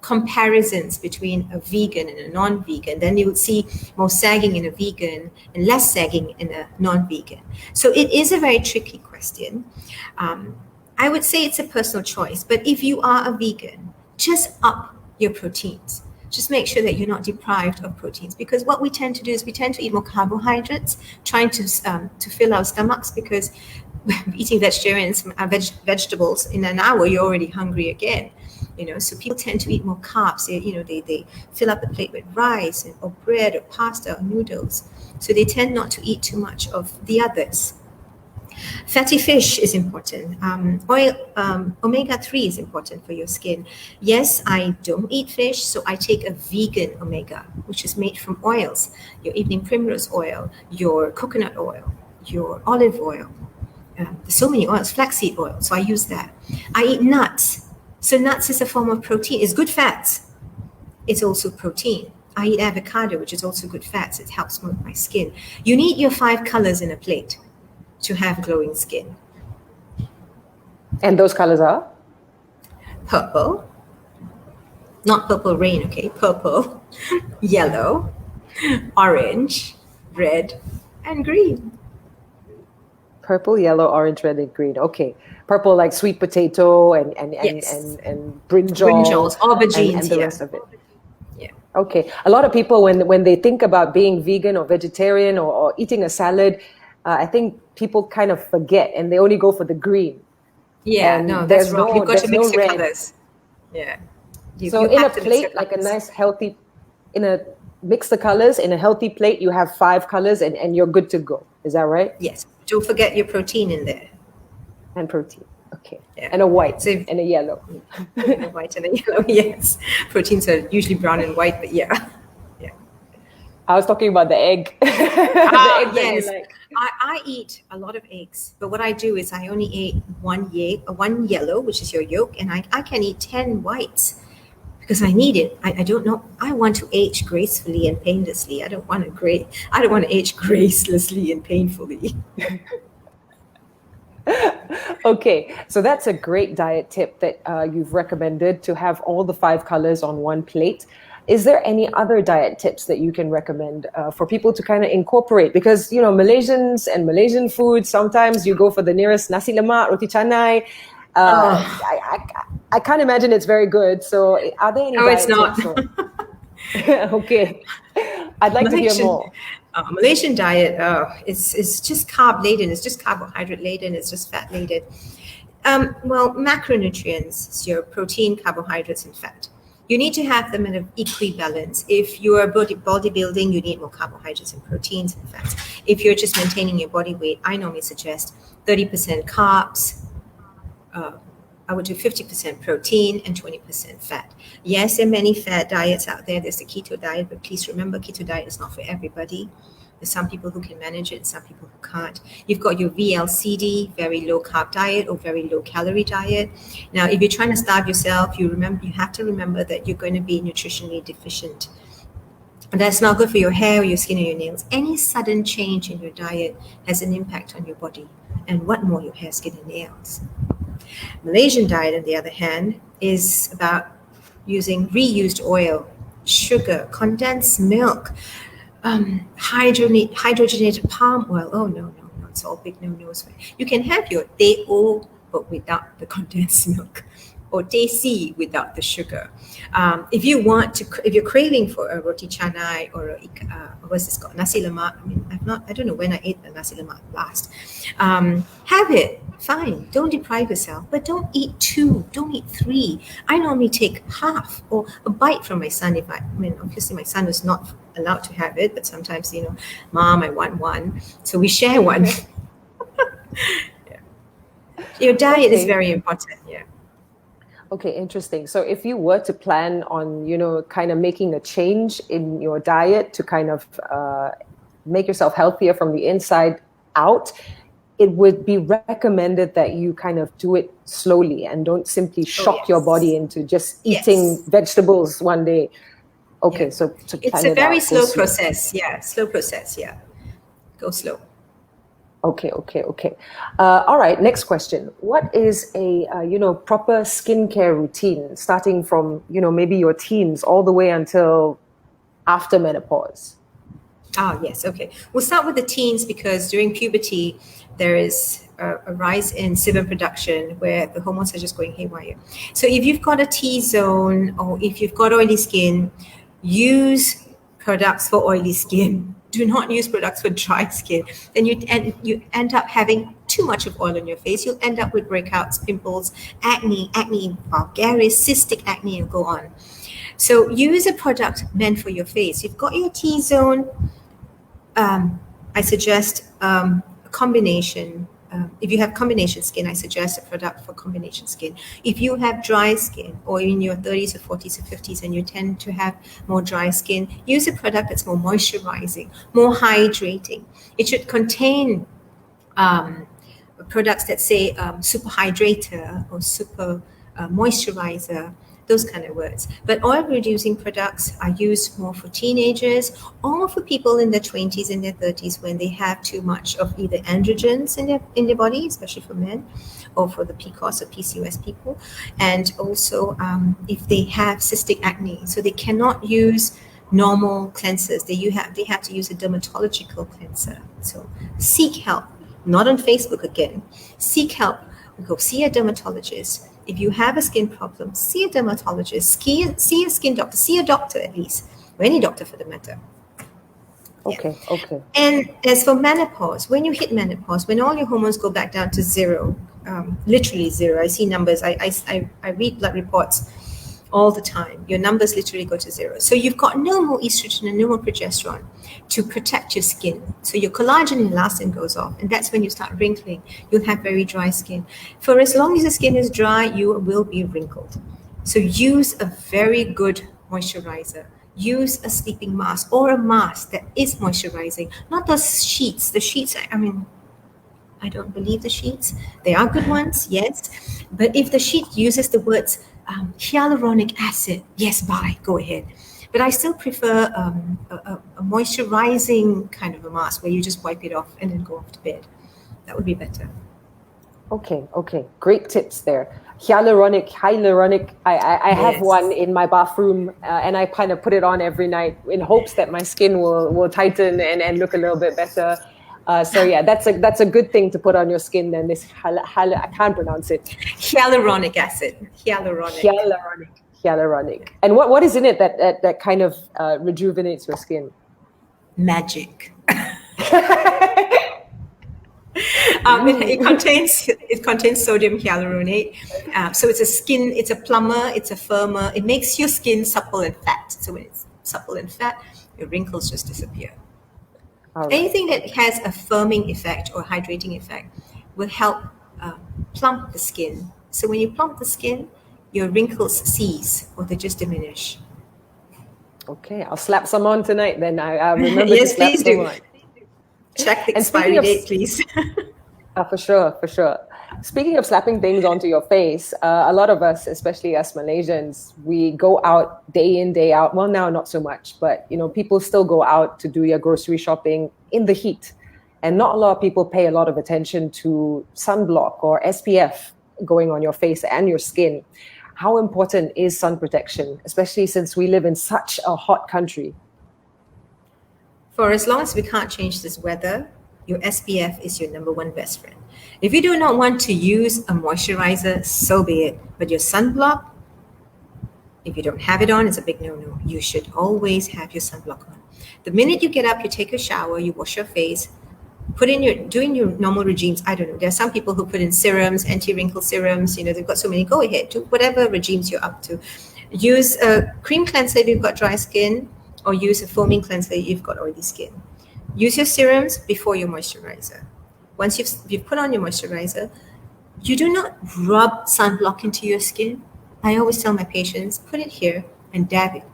comparisons between a vegan and a non-vegan, then you would see more sagging in a vegan and less sagging in a non-vegan. So it is a very tricky question. I would say it's a personal choice, but if you are a vegan, just up your proteins. Just make sure that you're not deprived of proteins, because what we tend to do is we tend to eat more carbohydrates, trying to fill our stomachs, because eating vegetables in an hour, you're already hungry again. So people tend to eat more carbs. They fill up the plate with rice or bread or pasta or noodles. So they tend not to eat too much of the others. Fatty fish is important. Omega-3 is important for your skin. Yes, I don't eat fish, so I take a vegan omega, which is made from oils. Your evening primrose oil, your coconut oil, your olive oil. There's so many oils, flaxseed oil, so I use that. I eat nuts. So nuts is a form of protein. It's good fats. It's also protein. I eat avocado, which is also good fats. It helps with my skin. You need your 5 colors in a plate to have glowing skin. And those colors are? Purple. Not purple rain, okay? Purple, yellow, orange, red, and green. Purple, yellow, orange, red, and green. Okay. Purple like sweet potato and brinjals, aubergines, and the rest of it. Yeah. Okay. A lot of people, when they think about being vegan or vegetarian or eating a salad, I think people kind of forget and they only go for the green. Yeah, and no, that's wrong. You've got to mix your red. colors. Yeah. So in a plate, like a nice healthy, mix the colors in a healthy plate, you have 5 colors and you're good to go. Is that right? Yes. Don't forget your protein in there. And protein. Okay. Yeah. And a white and a yellow. And a white and a yellow, yes. Proteins are usually brown and white, but yeah. Yeah. I was talking about the egg. The egg yes. that you like. I eat a lot of eggs, but what I do is I only eat one yellow, which is your yolk, and I can eat 10 whites because I need it. I don't know. I want to age gracefully and painlessly. I don't want to age gracelessly and painfully. Okay, so that's a great diet tip that you've recommended, to have all the 5 colors on one plate. Is there any other diet tips that you can recommend for people to kind of incorporate? Because, Malaysians and Malaysian food, sometimes you go for the nearest nasi lemak, roti canai. I can't imagine it's very good. So are there any diet it's not. tips? Okay, I'd like to hear more. Malaysian diet is just carb laden. It's just carbohydrate laden. It's just fat laden. Macronutrients is your protein, carbohydrates, and fat. You need to have them in an equal balance. If you are bodybuilding, you need more carbohydrates and proteins and fats. If you're just maintaining your body weight, I normally suggest 30% carbs. I would do 50% protein and 20% fat. Yes, there are many fat diets out there. There's the keto diet, but please remember, keto diet is not for everybody. There's some people who can manage it, some people who can't. You've got your VLCD, very low carb diet, or very low calorie diet. Now, if you're trying to starve yourself, you have to remember that you're going to be nutritionally deficient. And that's not good for your hair or your skin or your nails. Any sudden change in your diet has an impact on your body. and what more? Your hair, skin, and nails. Malaysian diet, on the other hand, is about using reused oil, sugar, condensed milk, hydrogenated palm oil. Oh, no, no, no. It's all big no-nos. You can have your teh O, but without the condensed milk, or teh C without the sugar. If you're craving for a roti canai or what's this called, nasi lemak. I mean, I don't know when I ate the nasi lemak last. Have it, fine. Don't deprive yourself, but don't eat 2, don't eat 3. I normally take half or a bite from my son. Obviously my son is not allowed to have it, but sometimes, Mom, I want one. So we share one. Yeah. Your diet is very important, yeah. Okay, interesting. So if you were to plan on, kind of making a change in your diet to kind of make yourself healthier from the inside out, it would be recommended that you kind of do it slowly and don't simply shock your body into just eating vegetables one day. Okay, so to plan it's a very slow process. Yeah, slow process. Yeah, go slow. Okay. All right, next question. What is a, proper skincare routine starting from, maybe your teens all the way until after menopause? Yes. Okay. We'll start with the teens because during puberty, there is a rise in sebum production where the hormones are just going haywire. So if you've got a T-zone or if you've got oily skin, use products for oily skin. Do not use products for dry skin. Then you end up having too much of oil on your face. You'll end up with breakouts, pimples, acne vulgaris, cystic acne, and go on. So use a product meant for your face. You've got your T-zone. I suggest a combination. If you have combination skin, I suggest a product for combination skin. If you have dry skin or in your 30s or 40s or 50s and you tend to have more dry skin, use a product that's more moisturizing, more hydrating. It should contain products that say super hydrator or super moisturizer, those kind of words. But oil reducing products are used more for teenagers or for people in their 20s and their 30s when they have too much of either androgens in their body, especially for men, or for the PCOS or PCOS people, and also if they have cystic acne. So they cannot use normal cleansers. They have to use a dermatological cleanser. So seek help, not on Facebook again. Seek help. Go see a dermatologist. If you have a skin problem, see a dermatologist, see a skin doctor, see a doctor at least, or any doctor for the matter. Okay. And as for menopause, when you hit menopause, when all your hormones go back down to zero, literally zero, I see numbers, I read blood reports all the time. Your numbers literally go to zero. So you've got no more estrogen and no more progesterone to protect your skin. So your collagen and elastin goes off, and that's when you start wrinkling. You'll have very dry skin. For as long as the skin is dry, you will be wrinkled. So use a very good moisturizer. Use a sleeping mask or a mask that is moisturizing, not those sheets. The sheets, I don't believe the sheets. They are good ones, yes. But if the sheet uses the words hyaluronic acid, yes, go ahead. But I still prefer a moisturizing kind of a mask where you just wipe it off and then go off to bed. That would be better. Okay. Great tips there. Hyaluronic. I have one in my bathroom and I kind of put it on every night in hopes that my skin will tighten and look a little bit better. That's a good thing to put on your skin then. This I can't pronounce it. Hyaluronic acid. Hyaluronic. And what is in it that kind of rejuvenates your skin? Magic. It contains sodium hyaluronate. So it's a plumber, it's a firmer. It makes your skin supple and fat. So when it's supple and fat, your wrinkles just disappear. Right. Anything that has a firming effect or hydrating effect will help plump the skin. So when you plump the skin, your wrinkles cease or they just diminish. Okay, I'll slap some on tonight then. I'll remember to slap some on. Check the expiry date, please. For sure. Speaking of slapping things onto your face, a lot of us, especially us Malaysians, we go out day in, day out. Well, now not so much, but people still go out to do your grocery shopping in the heat. And not a lot of people pay a lot of attention to sunblock or SPF going on your face and your skin. How important is sun protection, especially since we live in such a hot country? For as long as we can't change this weather, your SPF is your number one best friend. If you do not want to use a moisturizer, so be it. But your sunblock, if you don't have it on, it's a big no-no. You should always have your sunblock on. The minute you get up, you take a shower, you wash your face, doing your normal regimes. I don't know. There are some people who put in serums, anti-wrinkle serums. They've got so many. Go ahead, do whatever regimes you're up to. Use a cream cleanser if you've got dry skin, or use a foaming cleanser if you've got oily skin. Use your serums before your moisturizer. Once you've put on your moisturizer, you do not rub sunblock into your skin. I always tell my patients, put it here and dab it.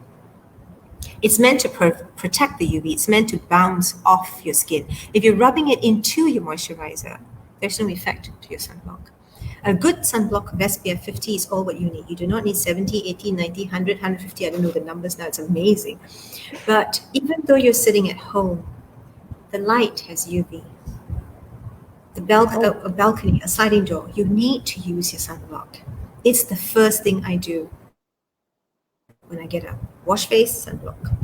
It's meant to protect the UV. It's meant to bounce off your skin. If you're rubbing it into your moisturizer, there's no effect to your sunblock. A good sunblock of SPF 50 is all what you need. You do not need 70, 80, 90, 100, 150. I don't know the numbers now. It's amazing. But even though you're sitting at home, the light has UV. A balcony, a sliding door, you need to use your sunblock. It's the first thing I do when I get up. Wash face, sunblock.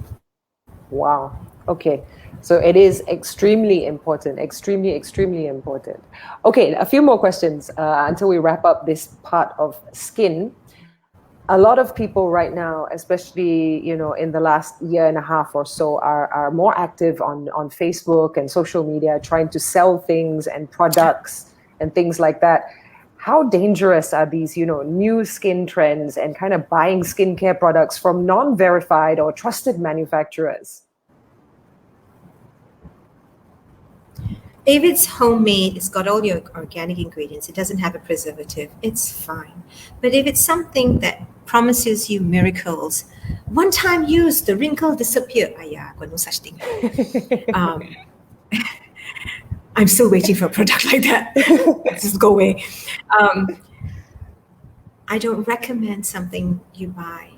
Wow. Okay. So it is extremely important, extremely, extremely important. Okay, a few more questions until we wrap up this part of skin. A lot of people right now, especially, in the last year and a half or so, are more active on Facebook and social media, trying to sell things and products and things like that. How dangerous are these, new skin trends and kind of buying skincare products from non-verified or trusted manufacturers? If it's homemade, it's got all your organic ingredients, it doesn't have a preservative, it's fine. But if it's something that promises you miracles, one time use, the wrinkle disappear. Got no such thing. I'm still waiting for a product like that. Just go away. I don't recommend something you buy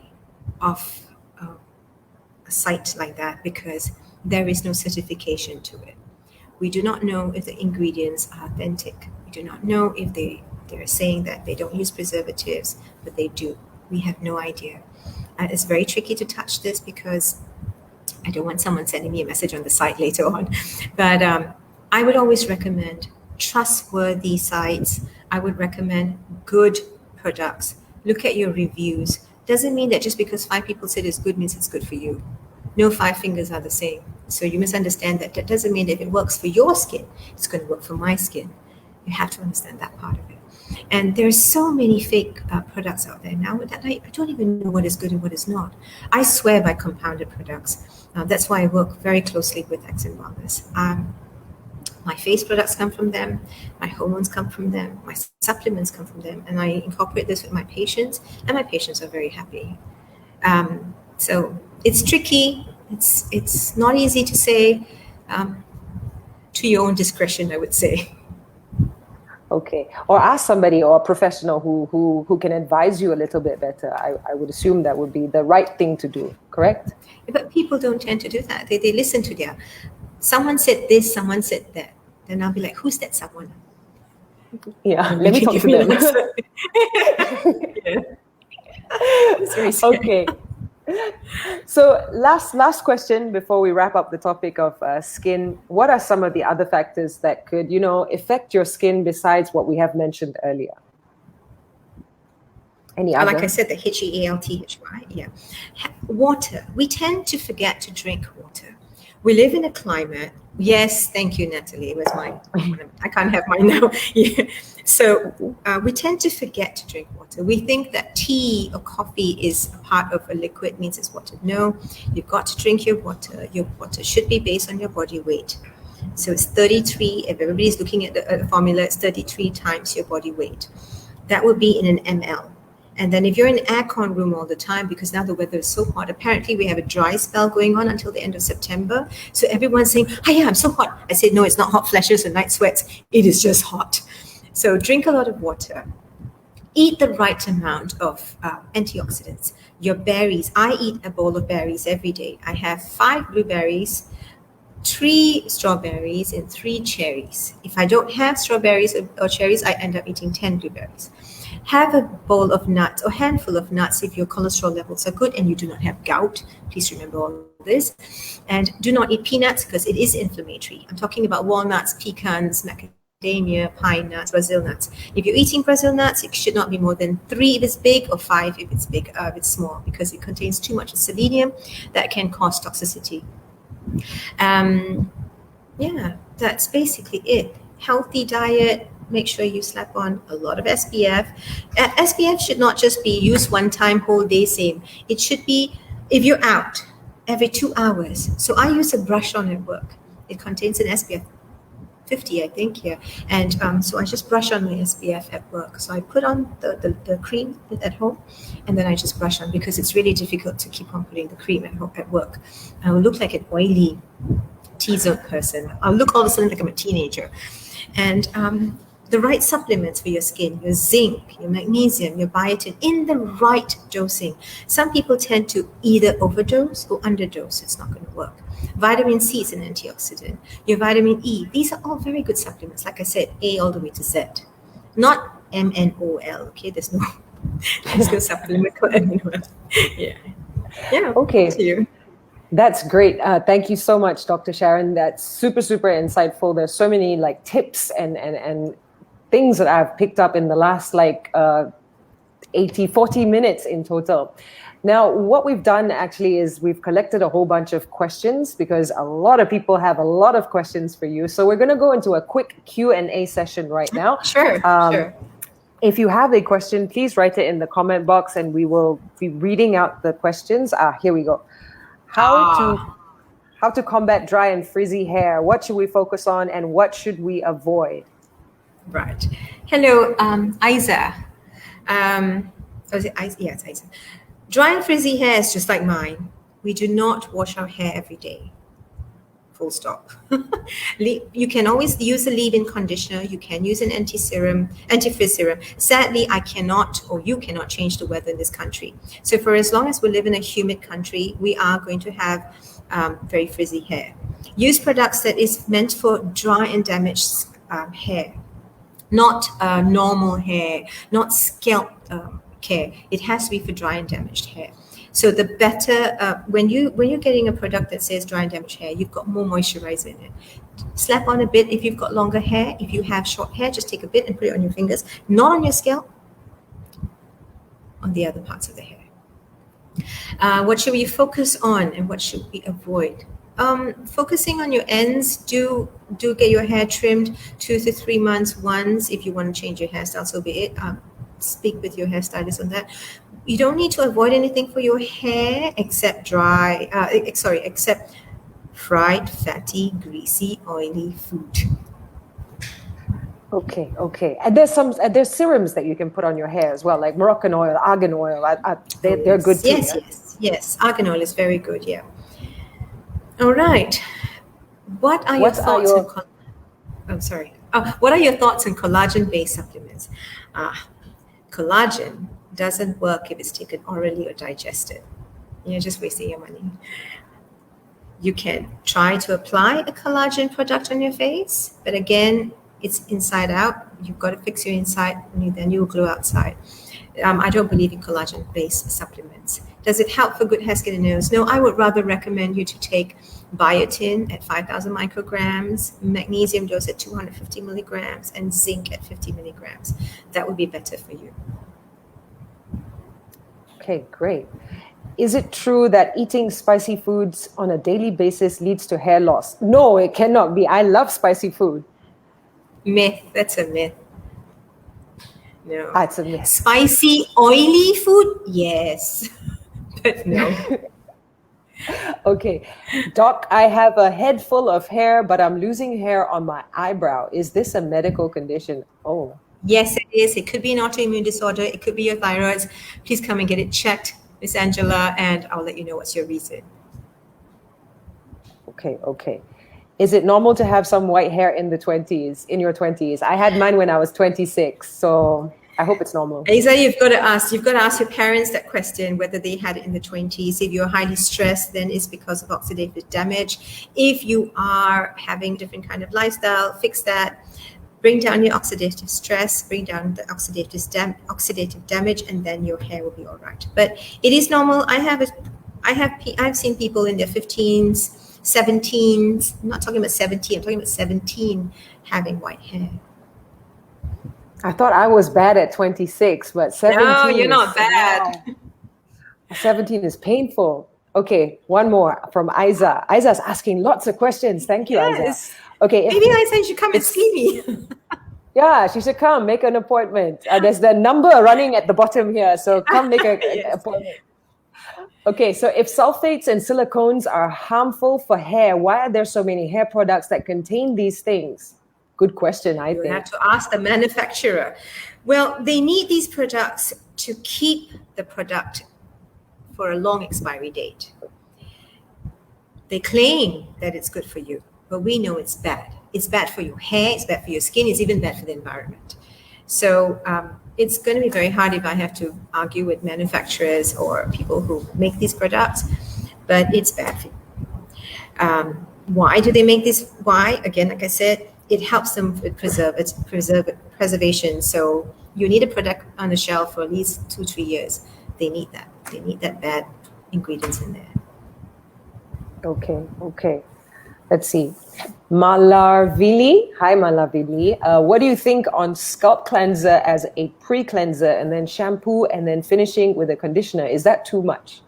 off a site like that because there is no certification to it. We do not know if the ingredients are authentic. We do not know if they're saying that they don't use preservatives, but they do. We have no idea. It's very tricky to touch this because I don't want someone sending me a message on the site later on. But I would always recommend trustworthy sites. I would recommend good products. Look at your reviews. Doesn't mean that just because 5 people said it's good means it's good for you. No 5 fingers are the same. So you must understand that doesn't mean that if it works for your skin, it's going to work for my skin. You have to understand that part of it. And there's so many fake products out there now that I don't even know what is good and what is not. I swear by compounded products. That's why I work very closely with Accent Wellness. My face products come from them, my hormones come from them, my supplements come from them, and I incorporate this with my patients, and my patients are very happy. So it's tricky. It's not easy to say. To your own discretion, I would say. Okay. Or ask somebody or a professional who can advise you a little bit better. I would assume that would be the right thing to do, correct? But people don't tend to do that. They listen to someone said this, someone said that. Then I'll be like, who's that someone? Yeah, let me talk to them. Okay. So last question before we wrap up the topic of skin. What are some of the other factors that could, affect your skin besides what we have mentioned earlier? Any other? Like I said, the HEALTHY. Yeah. Water. We tend to forget to drink water. We live in a climate. Yes, thank you, Natalie. Where's mine? I can't have mine now. Yeah. So we tend to forget to drink water. We think that tea or coffee is a part of a liquid, means it's water. No, you've got to drink your water. Your water should be based on your body weight. So it's 33. If everybody's looking at the formula, it's 33 times your body weight. That would be in an ml. And then if you're in an aircon room all the time, because now the weather is so hot, apparently we have a dry spell going on until the end of September. So everyone's saying, oh yeah, I'm so hot. I said, no, it's not hot flashes and night sweats. It is just hot. So drink a lot of water. Eat the right amount of antioxidants. Your berries. I eat a bowl of berries every day. I have 5 blueberries, 3 strawberries and 3 cherries. If I don't have strawberries or cherries, I end up eating 10 blueberries. Have a bowl of nuts or handful of nuts if your cholesterol levels are good and you do not have gout. Please remember all this. And do not eat peanuts because it is inflammatory. I'm talking about walnuts, pecans, macadamia, pine nuts, Brazil nuts. If you're eating Brazil nuts, it should not be more than 3 if it's big or 5 if it's big, if it's small, because it contains too much selenium that can cause toxicity. Yeah, that's basically it. Healthy diet. Make sure you slap on a lot of SPF. SPF should not just be used one time, whole day, same. It should be, if you're out, every 2 hours. So I use a brush on at work. It contains an SPF 50, I think, here. And so I just brush on my SPF at work. So I put on the cream at home, and then I just brush on because it's really difficult to keep on putting the cream at work. I will look like an oily T-zone person. I'll look all of a sudden like I'm a teenager. And the right supplements for your skin, your zinc, your magnesium, your biotin, in the right dosing. Some people tend to either overdose or underdose. It's not going to work. Vitamin C is an antioxidant. Your vitamin E, these are all very good supplements. Like I said, A all the way to Z. Not MNOL, okay? There's no supplement called MNOL. Yeah. Okay. To you. That's great. Thank you so much, Dr. Sharan. That's super, super insightful. There's so many like tips and things that I've picked up in the last 40 minutes in total. Now, what we've done actually is we've collected a whole bunch of questions because a lot of people have a lot of questions for you. So we're going to go into a quick Q&A session right now. Sure. If you have a question, please write it in the comment box and we will be reading out the questions. Here we go. How to combat dry and frizzy hair? What should we focus on and what should we avoid? Right. Hello, Isa. Is it Isa? Yeah, it's Isa. Dry and frizzy hair is just like mine. We do not wash our hair every day. Full stop. You can always use a leave-in conditioner. You can use an anti-frizz serum. Sadly, I cannot, or you cannot change the weather in this country. So for as long as we live in a humid country, we are going to have very frizzy hair. Use products that is meant for dry and damaged hair, not normal hair, not scalp care. It has to be for dry and damaged hair. So the better, when you're getting a product that says dry and damaged hair, you've got more moisturizer in it. Slap on a bit if you've got longer hair. If you have short hair, just take a bit and put it on your fingers, not on your scalp, on the other parts of the hair. What should we focus on and what should we avoid? Focusing on your ends, do get your hair trimmed 2 to 3 months once. If you want to change your hairstyle, so be it. Speak with your hairstylist on that. You don't need to avoid anything for your hair except except fried, fatty, greasy, oily food. Okay. And there's serums that you can put on your hair as well, like Moroccan oil, argan oil. They're good too. Yes. Argan oil is very good. Yeah. All right. What are your thoughts? What are your thoughts on collagen-based supplements? Collagen doesn't work if it's taken orally or digested. You're just wasting your money. You can try to apply a collagen product on your face, but again, it's inside out. You've got to fix your inside, and then you'll glow outside. I don't believe in collagen-based supplements. Does it help for good hair, skin, and nails? No, I would rather recommend you to take biotin at 5,000 micrograms, magnesium dose at 250 milligrams, and zinc at 50 milligrams. That would be better for you. Okay, great. Is it true that eating spicy foods on a daily basis leads to hair loss? No, it cannot be. I love spicy food. Myth. That's a myth. No. It's a myth. Spicy, oily food? Yes. But no. Okay. Doc, I have a head full of hair, but I'm losing hair on my eyebrow. Is this a medical condition? Oh. Yes, it is. It could be an autoimmune disorder. It could be your thyroid. Please come and get it checked, Miss Angela, and I'll let you know what's your reason. Okay. Is it normal to have some white hair in your 20s? I had mine when I was 26, so. I hope it's normal. Isa, you've got to ask your parents that question, whether they had it in the 20s. If you're highly stressed, then it's because of oxidative damage. If you are having different kind of lifestyle, fix that. Bring down your oxidative stress, bring down the oxidative damage, and then your hair will be all right. But it is normal. I've seen people in their 15s, 17s. I'm not talking about 17. I'm talking about 17 having white hair. I thought I was bad at 26, but 17. No, you're not bad. Wow. 17 is painful. Okay, one more from Isa. Isa's asking lots of questions. Thank you, Yes. Isa. Okay, Maybe Isa should come and see me. yeah, she should come make an appointment. There's the number running at the bottom here, so come make an Yes. appointment. Okay, so if sulfates and silicones are harmful for hair, why are there so many hair products that contain these things? Good question, I You think. have to ask the manufacturer. Well, they need these products to keep the product for a long expiry date. They claim that it's good for you, but we know it's bad. It's bad for your hair, it's bad for your skin, it's even bad for the environment. So it's going to be very hard if I have to argue with manufacturers or people who make these products, but it's bad for you. Why do they make this? Why? Again, like I said, it helps them with preservation. So you need a product on the shelf for at least 2-3 years. They need that. They need that bad ingredients in there. Okay. Let's see. Malarvili. Hi, Malarvili. What do you think on scalp cleanser as a pre-cleanser and then shampoo and then finishing with a conditioner? Is that too much?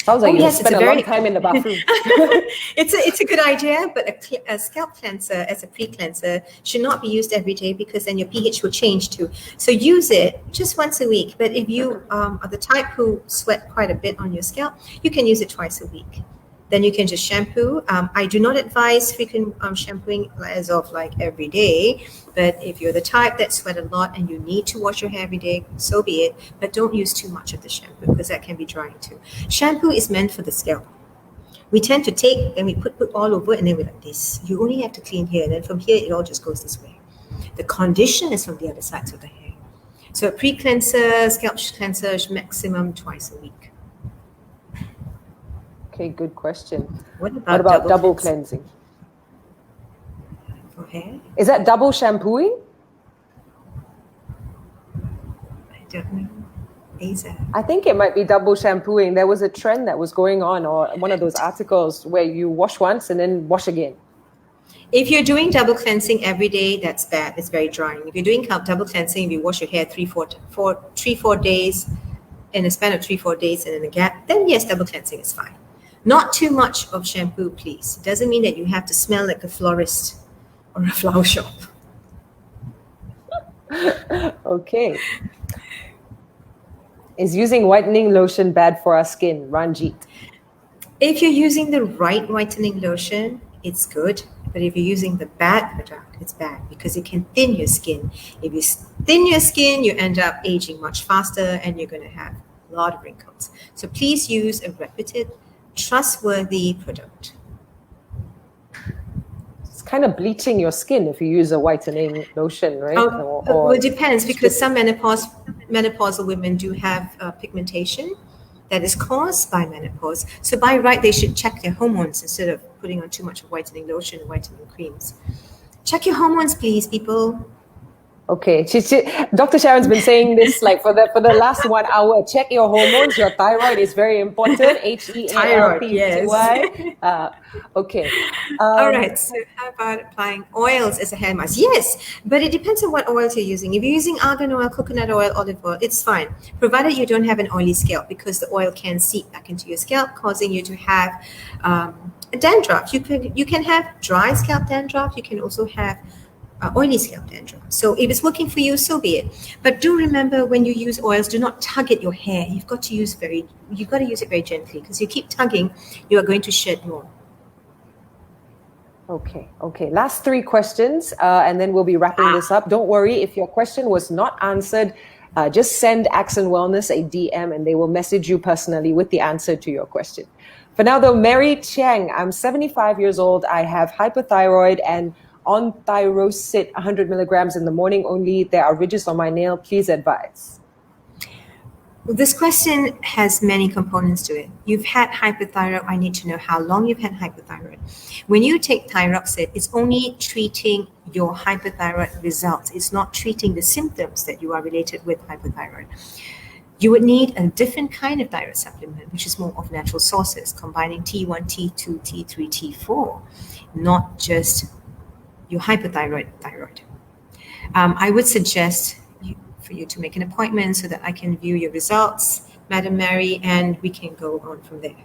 Sounds like you spend a long time in the bathroom. It's a good idea, but a scalp cleanser as a pre-cleanser should not be used every day because then your pH will change too. So use it just once a week. But if you are the type who sweat quite a bit on your scalp, you can use it twice a week. Then you can just shampoo. I do not advise frequent shampooing as of like every day. But if you're the type that sweat a lot and you need to wash your hair every day, so be it. But don't use too much of the shampoo because that can be drying too. Shampoo is meant for the scalp. We tend to take and we put all over and then we're like this. You only have to clean here. And then from here, it all just goes this way. The condition is from the other sides of the hair. So a pre-cleanser, scalp cleanser is maximum twice a week. Okay, good question. What about double cleansing? For hair? Is that double shampooing? I don't know. Isa. I think it might be double shampooing. There was a trend that was going on, or one of those articles where you wash once and then wash again. If you're doing double cleansing every day, that's bad. It's very drying. If you're doing double cleansing, if you wash your hair 3-4 days, in a span of 3-4 days and in a gap, then yes, double cleansing is fine. Not too much of shampoo, please. It doesn't mean that you have to smell like a florist or a flower shop. Okay. Is using whitening lotion bad for our skin? Ranjit. If you're using the right whitening lotion, it's good. But if you're using the bad product, it's bad because it can thin your skin. If you thin your skin, you end up aging much faster and you're going to have a lot of wrinkles. So please use a reputed, trustworthy product. It's kind of bleaching your skin if you use a whitening lotion, right? Well, it depends because some menopausal women do have pigmentation that is caused by menopause. So by right, they should check their hormones instead of putting on too much of whitening lotion and whitening creams. Check your hormones, please, people. Okay, Dr. Sharon's been saying this like for the last 1 hour. Check your hormones. Your thyroid is very important. HEALTHY. Yes. Okay. All right. So how about applying oils as a hair mask? Yes, but it depends on what oils you're using. If you're using argan oil, coconut oil, olive oil, it's fine, provided you don't have an oily scalp because the oil can seep back into your scalp, causing you to have dandruff. You can have dry scalp dandruff. You can also have oily scalp dandruff. So if it's working for you, so be it. But do remember when you use oils, do not tug at your hair. You've got to use it very gently because you keep tugging, you are going to shed more. Okay. Last 3 questions, and then we'll be wrapping this up. Don't worry, if your question was not answered, just send Accent Wellness a DM and they will message you personally with the answer to your question. For now, though, Mary Chiang, I'm 75 years old. I have hypothyroid and on thyroxate 100 milligrams in the morning only. There are ridges on my nail. Please advise. Well, this question has many components to it. You've had hypothyroid. I need to know how long you've had hypothyroid. When you take thyroxate, it's only treating your hypothyroid results. It's not treating the symptoms that you are related with hypothyroid. You would need a different kind of thyroid supplement, which is more of natural sources, combining T1, T2, T3, T4, not just your hypothyroid thyroid. I would suggest for you to make an appointment so that I can view your results, Madam Mary, and we can go on from there.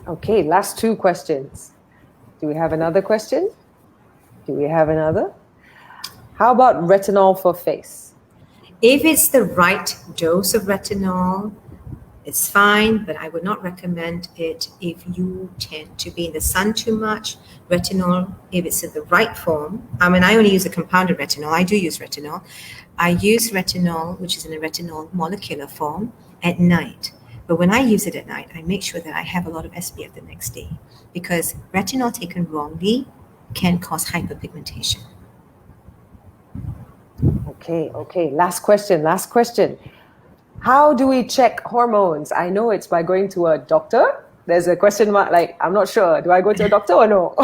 Okay, last two questions. Do we have another question? Do we have another? How about retinol for face? If it's the right dose of retinol, it's fine, but I would not recommend it if you tend to be in the sun too much. Retinol, if it's in the right form, I only use a compounded retinol. I do use retinol. I use retinol, which is in a retinol molecular form, at night. But when I use it at night, I make sure that I have a lot of SPF the next day, because retinol taken wrongly can cause hyperpigmentation. Okay. Last question. How do we check hormones? I know it's by going to a doctor. There's a question mark, like, I'm not sure. Do I go to a doctor or no?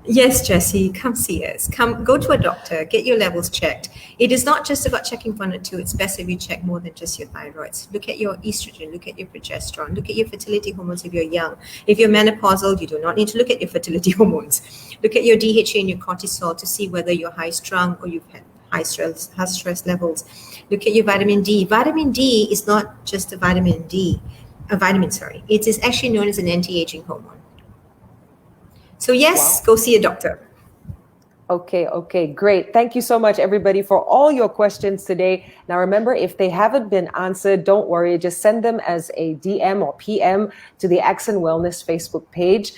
Yes, Jessie, come see us. Go to a doctor, get your levels checked. It is not just about checking 1 or 2. It's best if you check more than just your thyroids. Look at your estrogen, look at your progesterone, look at your fertility hormones if you're young. If you're menopausal, you do not need to look at your fertility hormones. Look at your DHA and your cortisol to see whether you're high strung or you've had high stress levels. Look at your vitamin D. Vitamin D is not just a vitamin. It is actually known as an anti-aging hormone. So yes, Go see a doctor. Okay, great. Thank you so much, everybody, for all your questions today. Now, remember, if they haven't been answered, don't worry. Just send them as a DM or PM to the Accent Wellness Facebook page.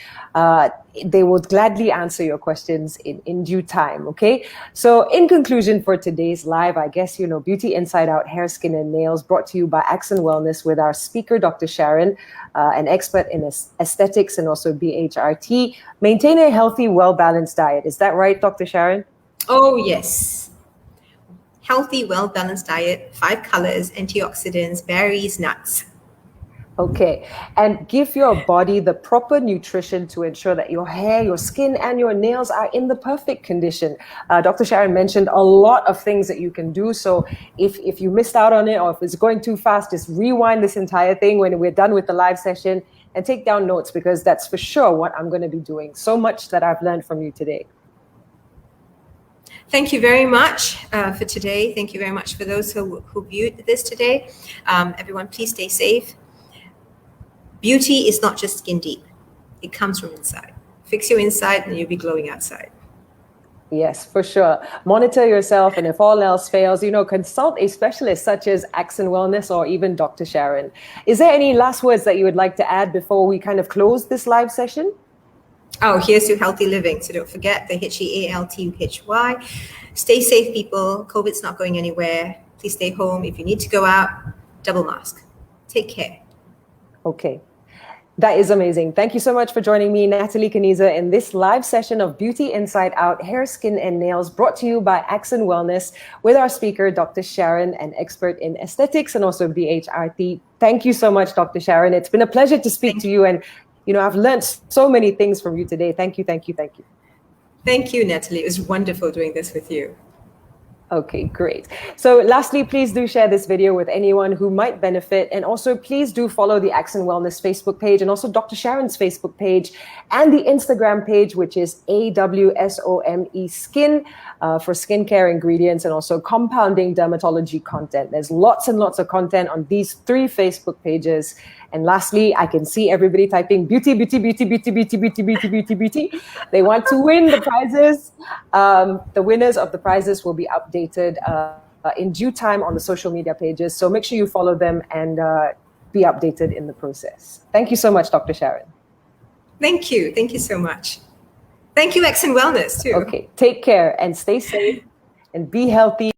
They will gladly answer your questions in due time, okay? So in conclusion for today's live, I guess, Beauty Inside Out, Hair, Skin, and Nails, brought to you by Accent Wellness with our speaker, Dr. Sharan, an expert in aesthetics and also BHRT. Maintain a healthy, well-balanced diet. Is that right, Dr. Sharan? Oh, yes. Healthy, well-balanced diet, 5 colors, antioxidants, berries, nuts. Okay, and give your body the proper nutrition to ensure that your hair, your skin, and your nails are in the perfect condition. Dr. Sharan mentioned a lot of things that you can do. So if you missed out on it, or if it's going too fast, just rewind this entire thing when we're done with the live session and take down notes, because that's for sure what I'm going to be doing. So much that I've learned from you today. Thank you very much for today. Thank you very much for those who viewed this today. Everyone, please stay safe. Beauty is not just skin deep. It comes from inside. Fix your inside and you'll be glowing outside. Yes, for sure. Monitor yourself, and if all else fails, consult a specialist such as Accent Wellness or even Dr. Sharan. Is there any last words that you would like to add before we kind of close this live session? Oh, here's to healthy living. So don't forget the HEALTHY. Stay safe, people. COVID's not going anywhere. Please stay home. If you need to go out, double mask. Take care. Okay. That is amazing. Thank you so much for joining me, Natalie Kaniza, in this live session of Beauty Inside Out, Hair, Skin, and Nails, brought to you by Accent Wellness with our speaker, Dr. Sharan, an expert in aesthetics and also BHRT. Thank you so much, Dr. Sharan. It's been a pleasure to speak to you, and I've learned so many things from you today. Thank you. Thank you, Natalie. It was wonderful doing this with you. Okay, great. So lastly, please do share this video with anyone who might benefit. And also, please do follow the Accent Wellness Facebook page and also Dr. Sharan's Facebook page and the Instagram page, which is AWSOME Skin, for skincare ingredients and also compounding dermatology content. There's lots and lots of content on these 3 Facebook pages. And lastly, I can see everybody typing beauty. They want to win the prizes. The winners of the prizes will be updated in due time on the social media pages. So make sure you follow them and be updated in the process. Thank you so much, Dr. Sharan. Thank you. Thank you so much. Thank you, Accent Wellness, too. Okay, take care and stay safe and be healthy.